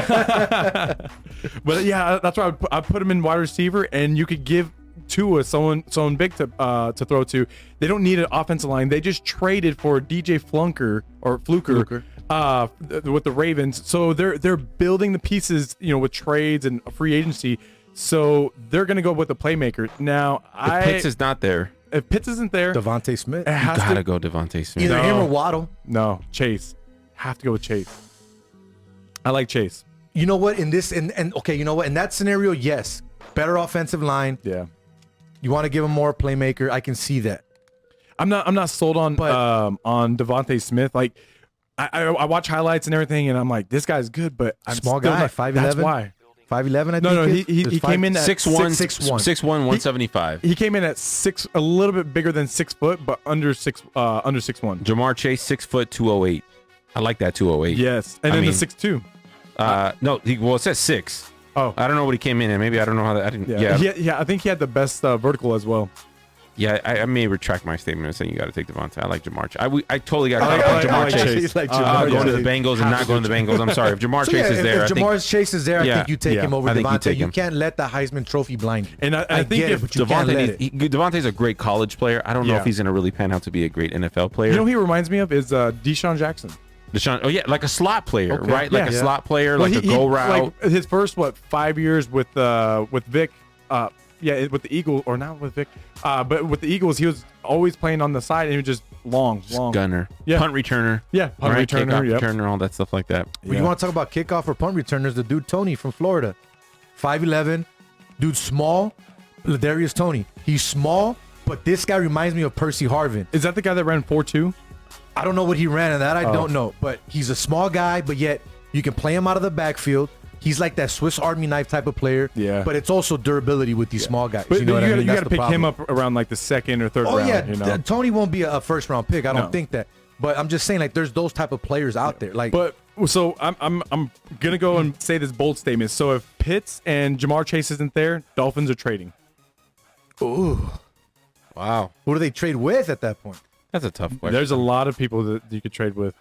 But yeah, that's why I put him in wide receiver, and you could give Tua someone big to throw to. They don't need an offensive line. They just traded for DJ Fluker with the Ravens. So they're building the pieces, with trades and free agency. So they're gonna go with the playmaker. Now, if Pitts is not there, if Pitts isn't there, Devontae Smith. You gotta go Devontae Smith. Either him or Waddle. No, Chase. Have to go with Chase. I like Chase. You know what? In that scenario, yes, better offensive line. Yeah. You want to give him more playmaker. I can see that. I'm not sold on Devontae Smith. Like I watch highlights and everything, and I'm like, this guy's good, but I'm small guy, 5'11". That's why 5'11". I think. No, he came in at 6'1", 175. He came in at 6, a little bit bigger than 6 foot, but under 6'1". Jamar Chase 6 foot 208. I like that 208. Yes, and then the 6'2". It says 6. Oh, I don't know what he came in at. Maybe I don't know how that. I didn't. Yeah. I think he had the best vertical as well. Yeah, I may retract my statement of saying you got to take Devontae. I like Jamar Chase. I totally got to Jamar Chase. Going to the Bengals and not going to the Bengals. I'm sorry. If Jamar Chase is there, if Jamar Chase is there, I think you take him over Devontae. You him. Can't let the Heisman Trophy blind you. And I think if Devontae's a great college player, I don't know if he's going to really pan out to be a great NFL player. You know who he reminds me of is Deshaun Jackson. Like a slot player, right? Like a slot player, like a go route. Like his first 5 years with Vic, with the Eagles, or not with Vic, but with the Eagles, he was always playing on the side, and he was just long gunner, punt returner, punt returner, returner, all that stuff like that. When you want to talk about kickoff or punt returners, the dude Tony from Florida, 5'11", dude small, Ladarius Toney. He's small, but this guy reminds me of Percy Harvin. Is that the guy that ran 4.2? I don't know what he ran in that. I don't know. But he's a small guy, but yet you can play him out of the backfield. He's like that Swiss Army knife type of player. Yeah. But it's also durability with these small guys. But you know what I mean? You got to pick him up around like the 2nd or 3rd round. Oh, yeah. Tony won't be a first-round pick. I don't think that. But I'm just saying, like, there's those type of players out there. Like, But so I'm gonna go and say this bold statement. So if Pitts and Jamar Chase isn't there, Dolphins are trading. ooh, Wow, who do they trade with at that point? that's a tough question. There's a lot of people that you could trade with.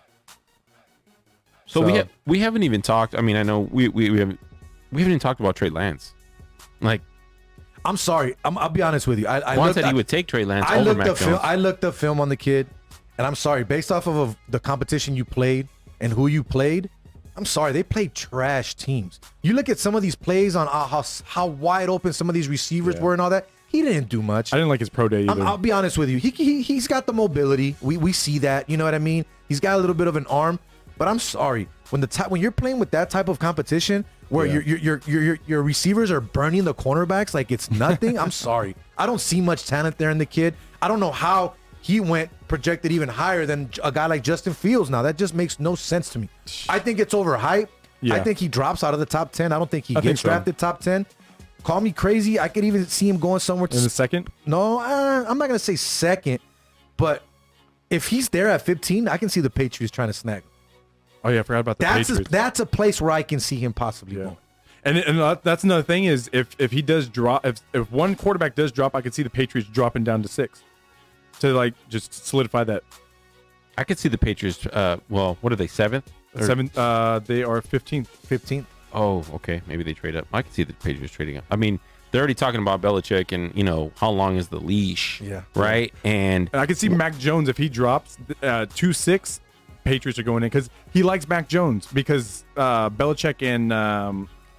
So we haven't even talked. I mean, I know we haven't even talked about Trey Lance. Like, I'm sorry. I'll be honest with you. I Juan looked- said he would take Trey Lance I over looked Mac up film. Jones. I looked up film on the kid, and I'm sorry. Based off of the competition you played and who you played, I'm sorry. They played trash teams. You look at some of these plays on how wide open some of these receivers were and all that. He didn't do much. I didn't like his pro day either. I'll be honest with you. He's got the mobility. We see that. You know what I mean? He's got a little bit of an arm. But I'm sorry, when you're playing with that type of competition where your receivers are burning the cornerbacks like it's nothing, I'm sorry. I don't see much talent there in the kid. I don't know how he went projected even higher than a guy like Justin Fields now. That just makes no sense to me. I think it's overhyped. Yeah. I think he drops out of the top 10. I don't think he think gets so. drafted top 10. Call me crazy. I could even see him going somewhere in the second. No, I'm not going to say second, but if he's there at 15, I can see the Patriots trying to snag him. Oh yeah, I forgot about the Patriots. That's a place where I can see him possibly going. And that's another thing is if he does drop, if one quarterback does drop, I could see the Patriots dropping down to 6 to like just solidify that. I could see the Patriots. Well, what are they, 7th? Seventh. They are 15th. 15th. Oh, okay. Maybe they trade up. I could see the Patriots trading up. I mean, they're already talking about Belichick and, you know, how long is the leash? Yeah. Right? And I can see Mac Jones if he drops 2-6. Patriots are going in because he likes Mac Jones because Belichick and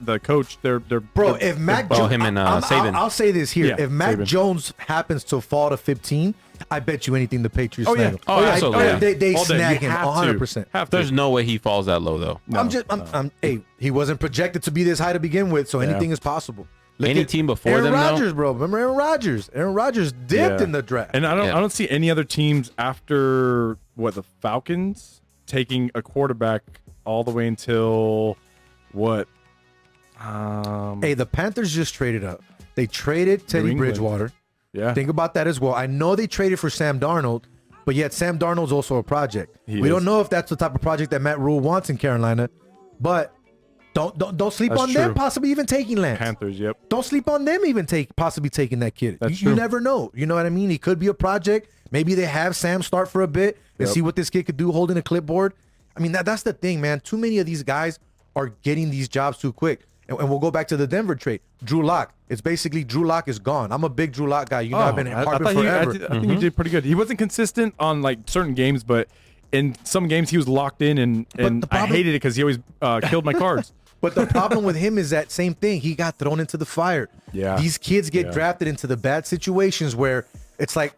the coach, they're bro. If Mac Jones, him and Saban. I'll say this here: Yeah, if Mac Saban. Jones happens to fall to 15, I bet you anything the Patriots Oh, snag yeah. him. Oh, absolutely. They All day. snag You him have to. 100%. There's no way he falls that low, though. Hey, he wasn't projected to be this high to begin with, so anything is possible. Look Any at team before Aaron them, Rodgers, though? bro. Remember Aaron Rodgers? Aaron Rodgers dipped in the draft. And I Yeah. don't see any other teams after the Falcons taking a quarterback all the way until what? Hey, the Panthers just traded up. They traded Teddy England. Bridgewater. Yeah. Think about that as well. I know they traded for Sam Darnold, but yet Sam Darnold's also a project. He we is. don't know if that's the type of project that Matt Rule wants in Carolina, but don't sleep That's on them true. possibly even taking Lance. Panthers, yep. Don't sleep on them even possibly taking that kid. That's You true. never know. You know what I mean? He could be a project. Maybe they have Sam start for a bit and Yep. see what this kid could do holding a clipboard. I mean, that's the thing, man. Too many of these guys are getting these jobs too quick. And we'll go back to the Denver trade. Drew Lock. It's basically Drew Lock is gone. I'm a big Drew Lock guy. You know, I've been harping forever. I think he did pretty good. He wasn't consistent on like certain games, but in some games he was locked in, and the I problem- hated it because he always killed my cards. But the problem with him is that same thing. He got thrown into the fire. Yeah. These kids get Yeah. drafted into the bad situations where it's like,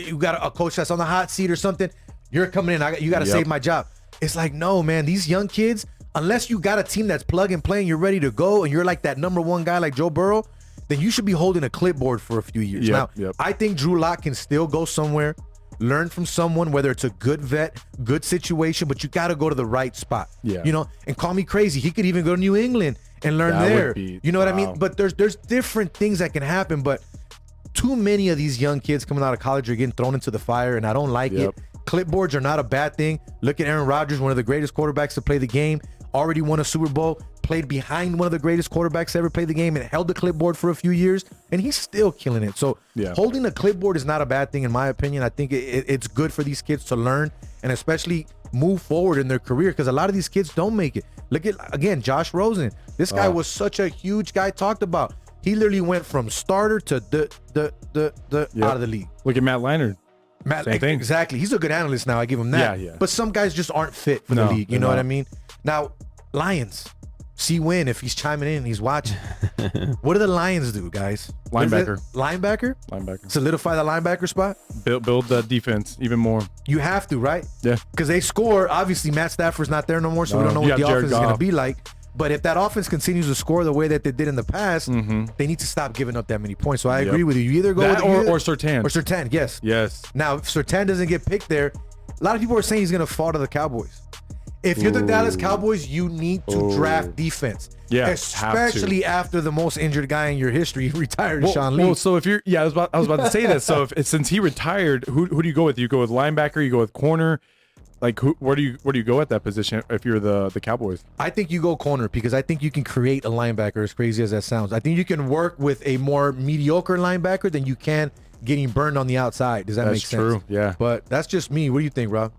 you got a coach that's on the hot seat or something. You're coming in. You got to Yep. save my job. It's like, no, man. These young kids, unless you got a team that's plug and play and you're ready to go and you're like that number one guy like Joe Burrow, then you should be holding a clipboard for a few years. Yep, Now, yep. I think Drew Lock can still go somewhere, learn from someone, whether it's a good vet, good situation, but you got to go to the right spot. Yeah. You know, and call me crazy. He could even go to New England and learn That would there. be- You know what I wow. mean? But there's different things that can happen, but too many of these young kids coming out of college are getting thrown into the fire, and I don't like Yep. it. Clipboards are not a bad thing. Look at Aaron Rodgers, one of the greatest quarterbacks to play the game, already won a Super Bowl, played behind one of the greatest quarterbacks to ever play the game, and held the clipboard for a few years, and he's still killing it. So Yeah. holding a clipboard is not a bad thing, in my opinion. I think it's good for these kids to learn and especially move forward in their career, because a lot of these kids don't make it. Look at, again, Josh Rosen. This guy was such a huge guy talked about. He literally went from starter to Yep. out of the league. Look at Matt Leinart. Same thing. Exactly. He's a good analyst now. I give him that. Yeah, yeah. But some guys just aren't fit for No, the league. You they're know what not. I mean? Now, Lions. See Win if he's chiming in and he's watching. What do the Lions do, guys? What is it? Linebacker. Linebacker? Solidify the linebacker spot? Build the defense even more. You have to, right? Yeah. Because they score. Obviously, Matt Stafford's not there no more, so we No. don't know You what the got Jared offense is going to Goff. be like. But if that offense continues to score the way that they did in the past, Mm-hmm. they need to stop giving up that many points. So I Yep. agree with you. You either go That with or Surtain. Or Surtain, yes. Yes. Now, if Surtain doesn't get picked there, a lot of people are saying he's going to fall to the Cowboys. If you're the Dallas Cowboys, you need to draft defense. Yeah, especially after the most injured guy in your history retired, Sean Lee. Well, so if you're, I was about to say that. So since he retired, who do you go with? You go with linebacker, you go with corner. Like, where do you go at that position if you're the Cowboys? I think you go corner because I think you can create a linebacker, as crazy as that sounds. I think you can work with a more mediocre linebacker than you can getting burned on the outside. Does that make sense? That's true, yeah. But that's just me. What do you think, Rob?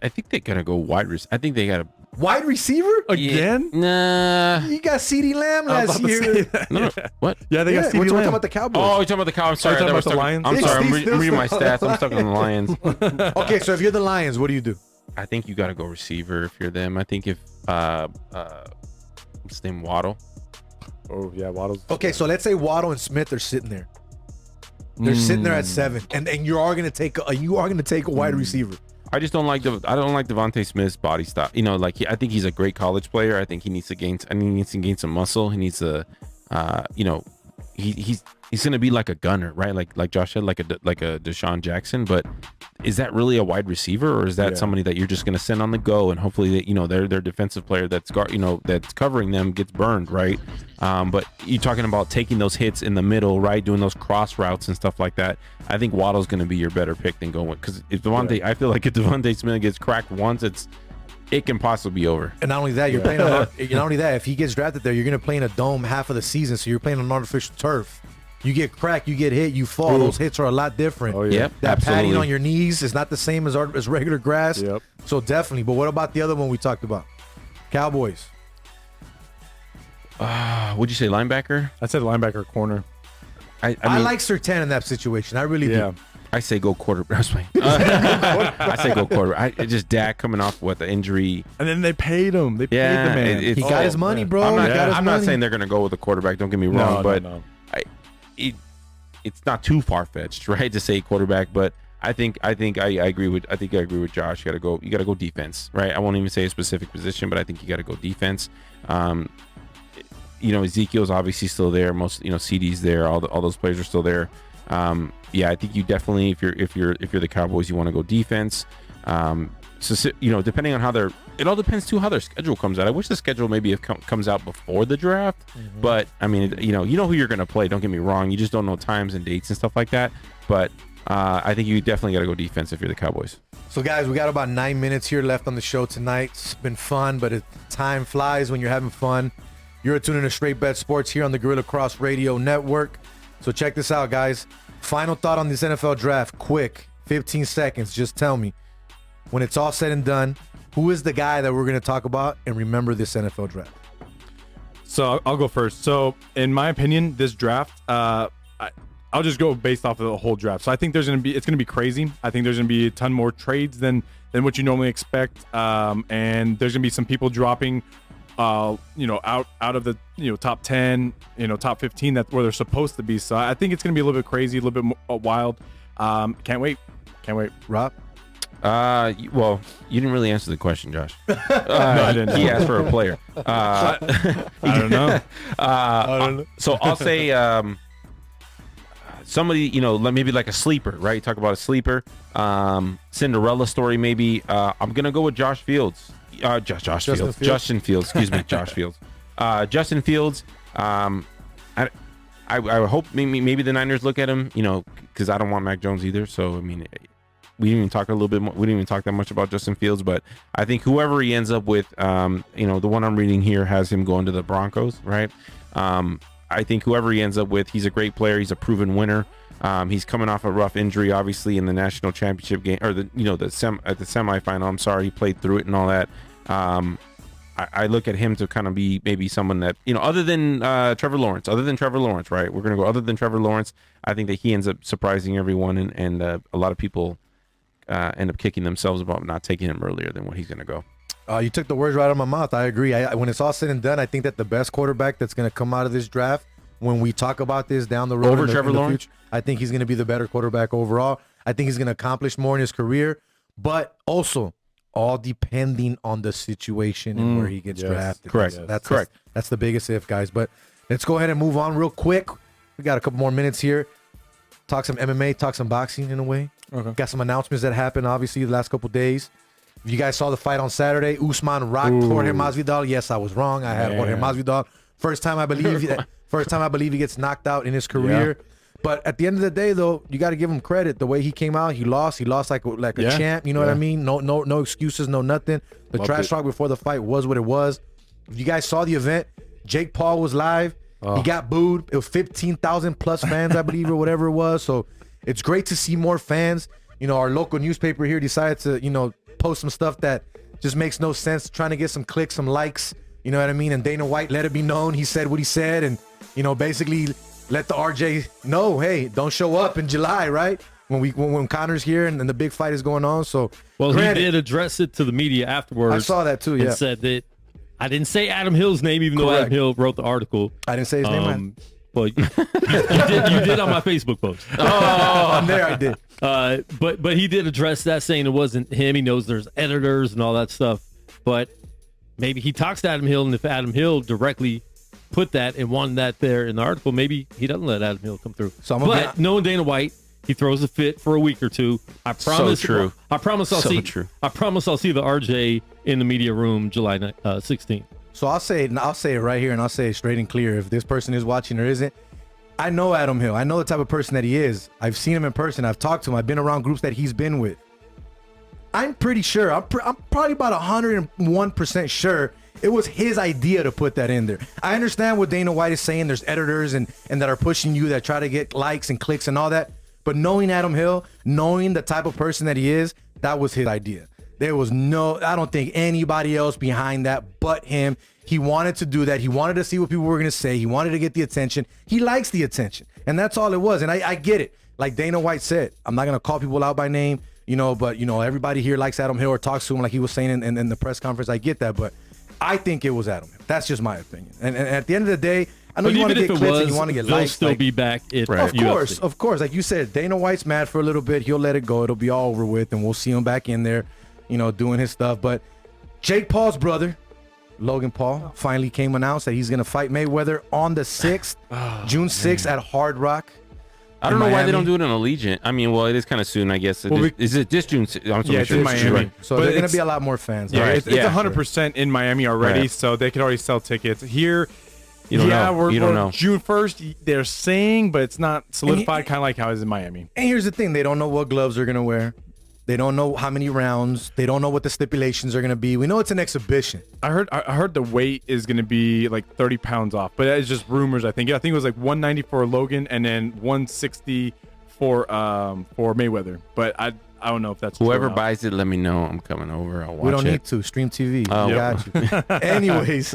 I think they gotta go wide receiver. I think they gotta wide receiver again. Nah, you got CeeDee Lamb last year. No, what? Yeah, they got CeeDee Lamb. We're talking about the Cowboys. Oh, you're talking about the Cowboys. Sorry, talking about the Lions. I'm sorry. I'm reading my stats. I'm stuck on the Lions. Okay, so if you're the Lions, what do you do? I think you got to go receiver if you're them. I think if what's his name, Waddle. Oh yeah, Waddle's. Okay, so let's say Waddle and Smith are sitting there. They're sitting there at 7, and you are gonna take a wide receiver. I just don't like Devontae Smith's body style. You know, like I think he's a great college player. I think he needs to gain some muscle. He needs to, he's gonna be like a gunner, right? Like Josh said, like a Deshaun Jackson. But is that really a wide receiver, or is that somebody that you're just gonna send on the go and hopefully that their defensive player that's covering them gets burned, right? But you're talking about taking those hits in the middle, right? Doing those cross routes and stuff like that. I think Waddle's going to be your better pick than going, because if Devontae, I feel like if Devontae Smith gets cracked once, it can possibly be over. And not only that, you're playing not only that, if he gets drafted there, you're going to play in a dome half of the season, so you're playing on artificial turf. You get cracked, you get hit, you fall. Ooh. Those hits are a lot different. Oh, yeah. Yep, that absolutely. padding on your knees is not the same as regular grass. Yep. So definitely. But what about the other one we talked about? Cowboys. Would you say linebacker? I said linebacker, corner. I mean, I like Surtain in that situation. I really do. I say go quarterback. I say go quarterback. Just Dak coming off with the injury, and then they paid him. They paid the man. He got his money, bro. I'm not saying they're going to go with the quarterback. Don't get me wrong, but it's not too far fetched, right, to say quarterback. But I agree with Josh. You got to go defense, right? I won't even say a specific position, but I think you got to go defense. Ezekiel's obviously still there. Most, CD's there. All those players are still there. I think you definitely, if you're the Cowboys, you want to go defense. Depending on how it all depends too how their schedule comes out. I wish the schedule maybe comes out before the draft, but I mean, you know who you're going to play. Don't get me wrong. You just don't know times and dates and stuff like that. But I think you definitely got to go defense if you're the Cowboys. So guys, we got about 9 minutes here left on the show tonight. It's been fun, but time flies when you're having fun. You're tuning to Straight Bet Sports here on the Gorilla Cross Radio Network. So check this out, guys. Final thought on this NFL draft. Quick, 15 seconds. Just tell me, when it's all said and done, who is the guy that we're going to talk about and remember this NFL draft? So I'll go first. So in my opinion, this draft, I'll just go based off of the whole draft. So I think it's going to be crazy. I think there's going to be a ton more trades than what you normally expect. And there's going to be some people dropping out of the top 10, top 15 where they're supposed to be. So I think it's going to be a little bit crazy, a little bit more wild. Can't wait. Rob? Well, you didn't really answer the question, Josh. No, I didn't. He asked for a player. I don't know. So I'll say somebody, maybe like a sleeper, right? Talk about a sleeper. Cinderella story, maybe. I'm gonna go with Josh Fields. Justin Fields. Excuse me, Josh Fields. Justin Fields. I hope maybe the Niners look at him, because I don't want Mac Jones either. So I mean, we didn't even talk a little bit more. We didn't even talk that much about Justin Fields, but I think whoever he ends up with, the one I'm reading here has him going to the Broncos, right? I think whoever he ends up with, he's a great player. He's a proven winner. He's coming off a rough injury, obviously, in the national championship game, or at the semifinal. I'm sorry, he played through it and all that. I look at him to kind of be maybe someone that, other than Trevor Lawrence, right? We're going to go other than Trevor Lawrence. I think that he ends up surprising everyone, and a lot of people end up kicking themselves about not taking him earlier than what he's going to go. You took the words right out of my mouth. I agree. When it's all said and done, I think that the best quarterback that's going to come out of this draft, when we talk about this down the road over Trevor Lawrence, future, I think he's going to be the better quarterback overall. I think he's going to accomplish more in his career, but also all depending on the situation and where he gets drafted. Correct. That's correct. That's the biggest if, guys. But let's go ahead and move on real quick. We got a couple more minutes here. Talk some MMA, talk some boxing in a way. Okay. Got some announcements that happened, obviously, the last couple days. You guys saw the fight on Saturday. Usman rocked Jorge Masvidal. Yes, I was wrong. I had Jorge Masvidal. First time I believe he gets knocked out in his career. But at the end of the day, though, you got to give him credit. The way he came out, he lost like a champ. You know what I mean? No excuses, no nothing. The trash talk before the fight was what it was. If you guys saw the event, Jake Paul was live. He got booed. It was 15,000 plus fans, I believe, or whatever it was. So it's great to see more fans. You know, our local newspaper here decided to, you know, post some stuff that just makes no sense, trying to get some clicks, some likes, you know what I mean? And Dana White let it be known. He said what he said, and, you know, basically let the RJ know, hey, don't show up in July, right? When Connor's here and the big fight is going on. So, well, he did address it to the media afterwards. I saw that too, and said that I didn't say Adam Hill's name, even though Adam Hill wrote the article. I didn't say his name. But you did on my Facebook post. On there I did. But he did address that, saying it wasn't him. He knows there's editors and all that stuff. But maybe he talks to Adam Hill, and if Adam Hill directly put that and wanted that there in the article, maybe he doesn't let Adam Hill come through. But knowing Dana White, he throws a fit for a week or two. I promise. So true. I promise I'll see. True. I promise I'll see the RJ in the media room July 16th. So I'll say it right here, and I'll say it straight and clear. If this person is watching or isn't, I know Adam Hill. I know the type of person that he is. I've seen him in person. I've talked to him. I've been around groups that he's been with. I'm pretty sure. I'm probably about 101% sure it was his idea to put that in there. I understand what Dana White is saying. There's editors and that are pushing you, that try to get likes and clicks and all that. But knowing Adam Hill, knowing the type of person that he is, that was his idea. There was I don't think anybody else behind that but him. He wanted to do that. He wanted to see what people were going to say. He wanted to get the attention. He likes the attention. And that's all it was. And I get it. Like Dana White said, I'm not going to call people out by name, you know, but, you know, everybody here likes Adam Hill or talks to him like he was saying in the press conference. I get that. But I think it was Adam Hill. That's just my opinion. And at the end of the day, I know you want to get clips and you want to get likes. He'll still be back. Of course. Like you said, Dana White's mad for a little bit. He'll let it go. It'll be all over with, and we'll see him back in there, you know, doing his stuff. But Jake Paul's brother, Logan Paul, finally came announced that he's going to fight Mayweather on the 6th, June 6th at Hard Rock. I don't know why they don't do it in Allegiant. I mean, well, it is kind of soon, I guess. Is it this June? It's in Miami. Right. So there's going to be a lot more fans. Yeah, right? It's 100% in Miami already, so they could already sell tickets. Here, you don't know. We're June 1st, they're saying, but it's not solidified, kind of like how it is in Miami. And here's the thing. They don't know what gloves they're going to wear. They don't know how many rounds. They don't know what the stipulations are going to be. We know it's an exhibition. I heard the weight is going to be like 30 pounds off, but it's just rumors. I think it was like 190 for Logan and then 160 for Mayweather. But I don't know if that's whoever buys it. Let me know. I'm coming over. I'll watch it. We don't need to stream TV. Oh, got you. Anyways,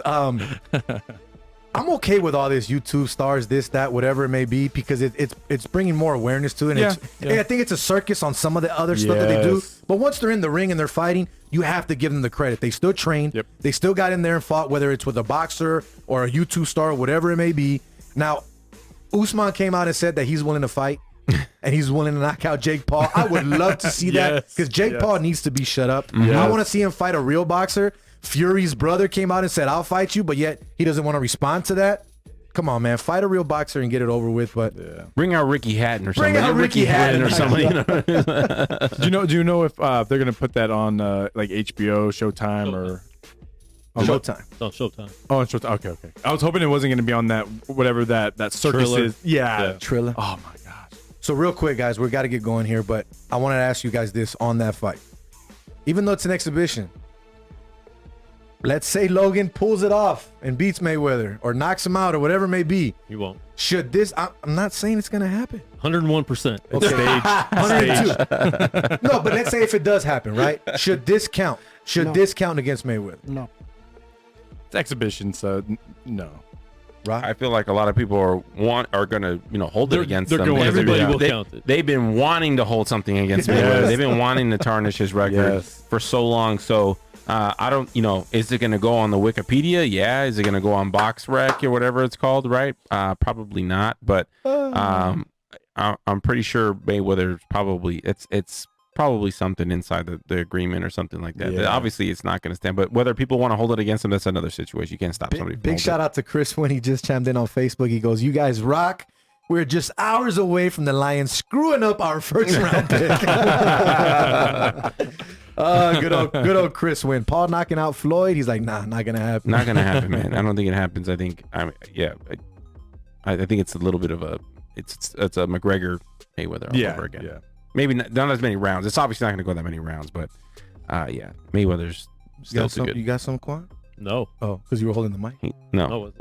I'm okay with all this YouTube stars, this, that, whatever it may be, because it's bringing more awareness to it. And I think it's a circus on some of the other stuff that they do. But once they're in the ring and they're fighting, you have to give them the credit. They still trained. Yep. They still got in there and fought, whether it's with a boxer or a YouTube star, whatever it may be. Now, Usman came out and said that he's willing to fight and he's willing to knock out Jake Paul. I would love to see that because Jake Paul needs to be shut up. Yes. I want to see him fight a real boxer. Fury's brother came out and said, I'll fight you, but yet he doesn't want to respond to that. Come on, man. Fight a real boxer and get it over with. But bring out Ricky Hatton or something. Bring out Ricky Hatton or something. Do you know if they're going to put that on like HBO, Showtime, or Showtime? Oh, Showtime. Oh, Showtime. Okay. I was hoping it wasn't going to be on that whatever that circus Triller. is. Yeah. Triller. Oh my gosh. So real quick, guys, we got to get going here, but I wanted to ask you guys this on that fight. Even though it's an exhibition, let's say Logan pulls it off and beats Mayweather or knocks him out or whatever it may be. He won't. Should this? I'm not saying it's going to happen. 101%. Okay. Stage. 102. No, but let's say if it does happen, right? Should this count? Should this count against Mayweather? No. It's exhibition, so no. Right? I feel like a lot of people are going to hold it against them. Everybody will count it. They've been wanting to hold something against Mayweather. They've been wanting to tarnish his record for so long. So I don't, is it going to go on the Wikipedia? Yeah. Is it going to go on BoxRec or whatever it's called? Right? Probably not. But I'm pretty sure Mayweather's probably it's probably something inside the agreement or something like that. Obviously, it's not going to stand. But whether people want to hold it against him, that's another situation. You can't stop somebody. Big shout out to Chris when he just chimed in on Facebook. He goes, "You guys rock. We're just hours away from the Lions screwing up our first round pick." Good old Chris win. Paul knocking out Floyd. He's like, nah, not gonna happen. Not gonna happen, man. I don't think it happens. I think I think it's a little bit of a it's a McGregor Mayweather all over again. Yeah. Maybe not as many rounds. It's obviously not gonna go that many rounds, but yeah, Mayweather's still too good. You got some, Quan? No. Oh, because you were holding the mic. No.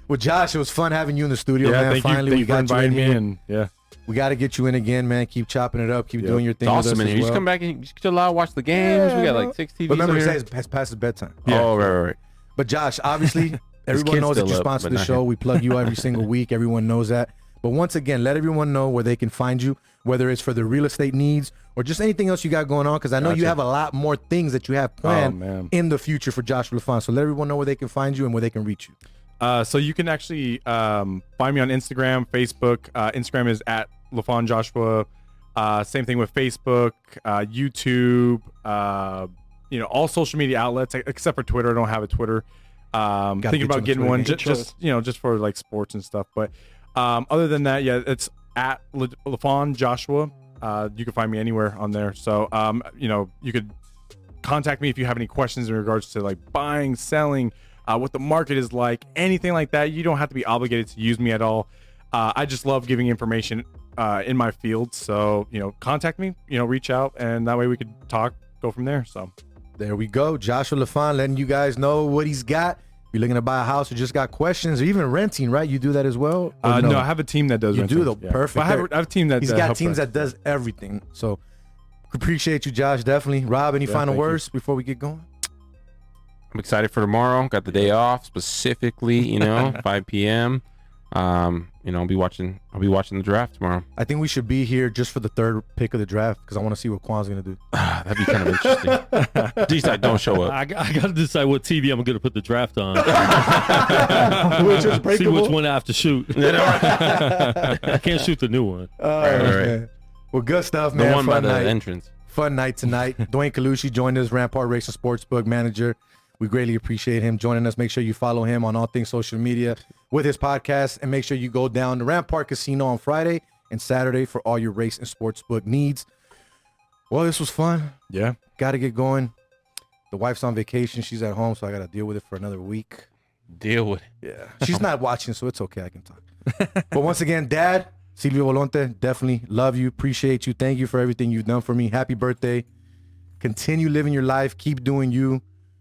Well, Josh, it was fun having you in the studio, Yeah, man. Finally, we got you in me here. in. Yeah. We got to get you in again, man. Keep chopping it up. Keep doing your thing. It's awesome with us in here. as You just well. come back and you just chill out, watch the games. We got like 6 TVs. But remember, here. it's past his bedtime. Yeah. Oh, right. But Josh, obviously, everyone kid's knows that still you up, sponsor but the not show. him. We plug you every single week. Everyone knows that. But once again, let everyone know where they can find you, whether it's for the real estate needs or just anything else you got going on. Because I know you have a lot more things that you have planned in the future for Joshua Lafond. So let everyone know where they can find you and where they can reach you. So you can actually find me on Instagram, Facebook. Instagram is at Lafond Joshua. Same thing with Facebook, YouTube, all social media outlets except for Twitter. I don't have a Twitter. Thinking about getting one just for like sports and stuff. But other than that, yeah, it's at Lafond Joshua. You can find me anywhere on there. So you could contact me if you have any questions in regards to like buying, selling, what the market is like, anything like that. You don't have to be obligated to use me at all. I just love giving information in my field. So, contact me, reach out, and that way we could talk, go from there. So there we go. Joshua Lafond letting you guys know what he's got. If you're looking to buy a house or just got questions or even renting, right? You do that as well? No, I have a team that does renting. You do, perfect. I have a team that he's got teams that does everything. So appreciate you, Josh, definitely. Rob, any final words before we get going? I'm excited for tomorrow. Got the day off specifically, 5 p.m. I'll be watching the draft tomorrow. I think we should be here just for the third pick of the draft because I want to see what Quan's gonna do. That'd be kind of interesting. Decide don't show up. I got to decide what TV I'm going to put the draft on. See which one I have to shoot. I can't shoot the new one. Right. Well, good stuff, man. The one by Fun the night. entrance. Fun night tonight. Duane Colucci joined us, Rampart Racing Sportsbook manager. We greatly appreciate him joining us. Make sure you follow him on all things social media with his podcast, and make sure you go down to Rampart Casino on Friday and Saturday for all your race and sportsbook needs. Well, this was fun. Yeah. Got to get going. The wife's on vacation. She's at home, so I got to deal with it for another week. Deal with it. Yeah. She's not watching, so it's okay. I can talk. But once again, Dad, Silvio Volonte, definitely love you. Appreciate you. Thank you for everything you've done for me. Happy birthday. Continue living your life. Keep doing you.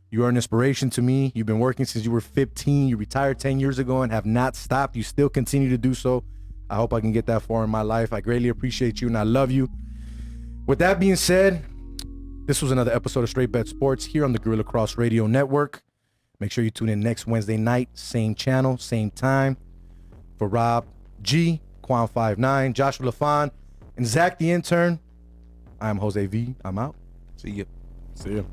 You are an inspiration to me. You've been working since you were 15. You retired 10 years ago and have not stopped. You still continue to do so. I hope I can get that far in my life. I greatly appreciate you and I love you. With that being said, this was another episode of Straight Bet Sports here on the Gorilla Cross Radio Network. Make sure you tune in next Wednesday night, same channel, same time. For Rob G, Quan59, Joshua Lafond, and Zach the intern, I'm Jose V. I'm out. See you. See you.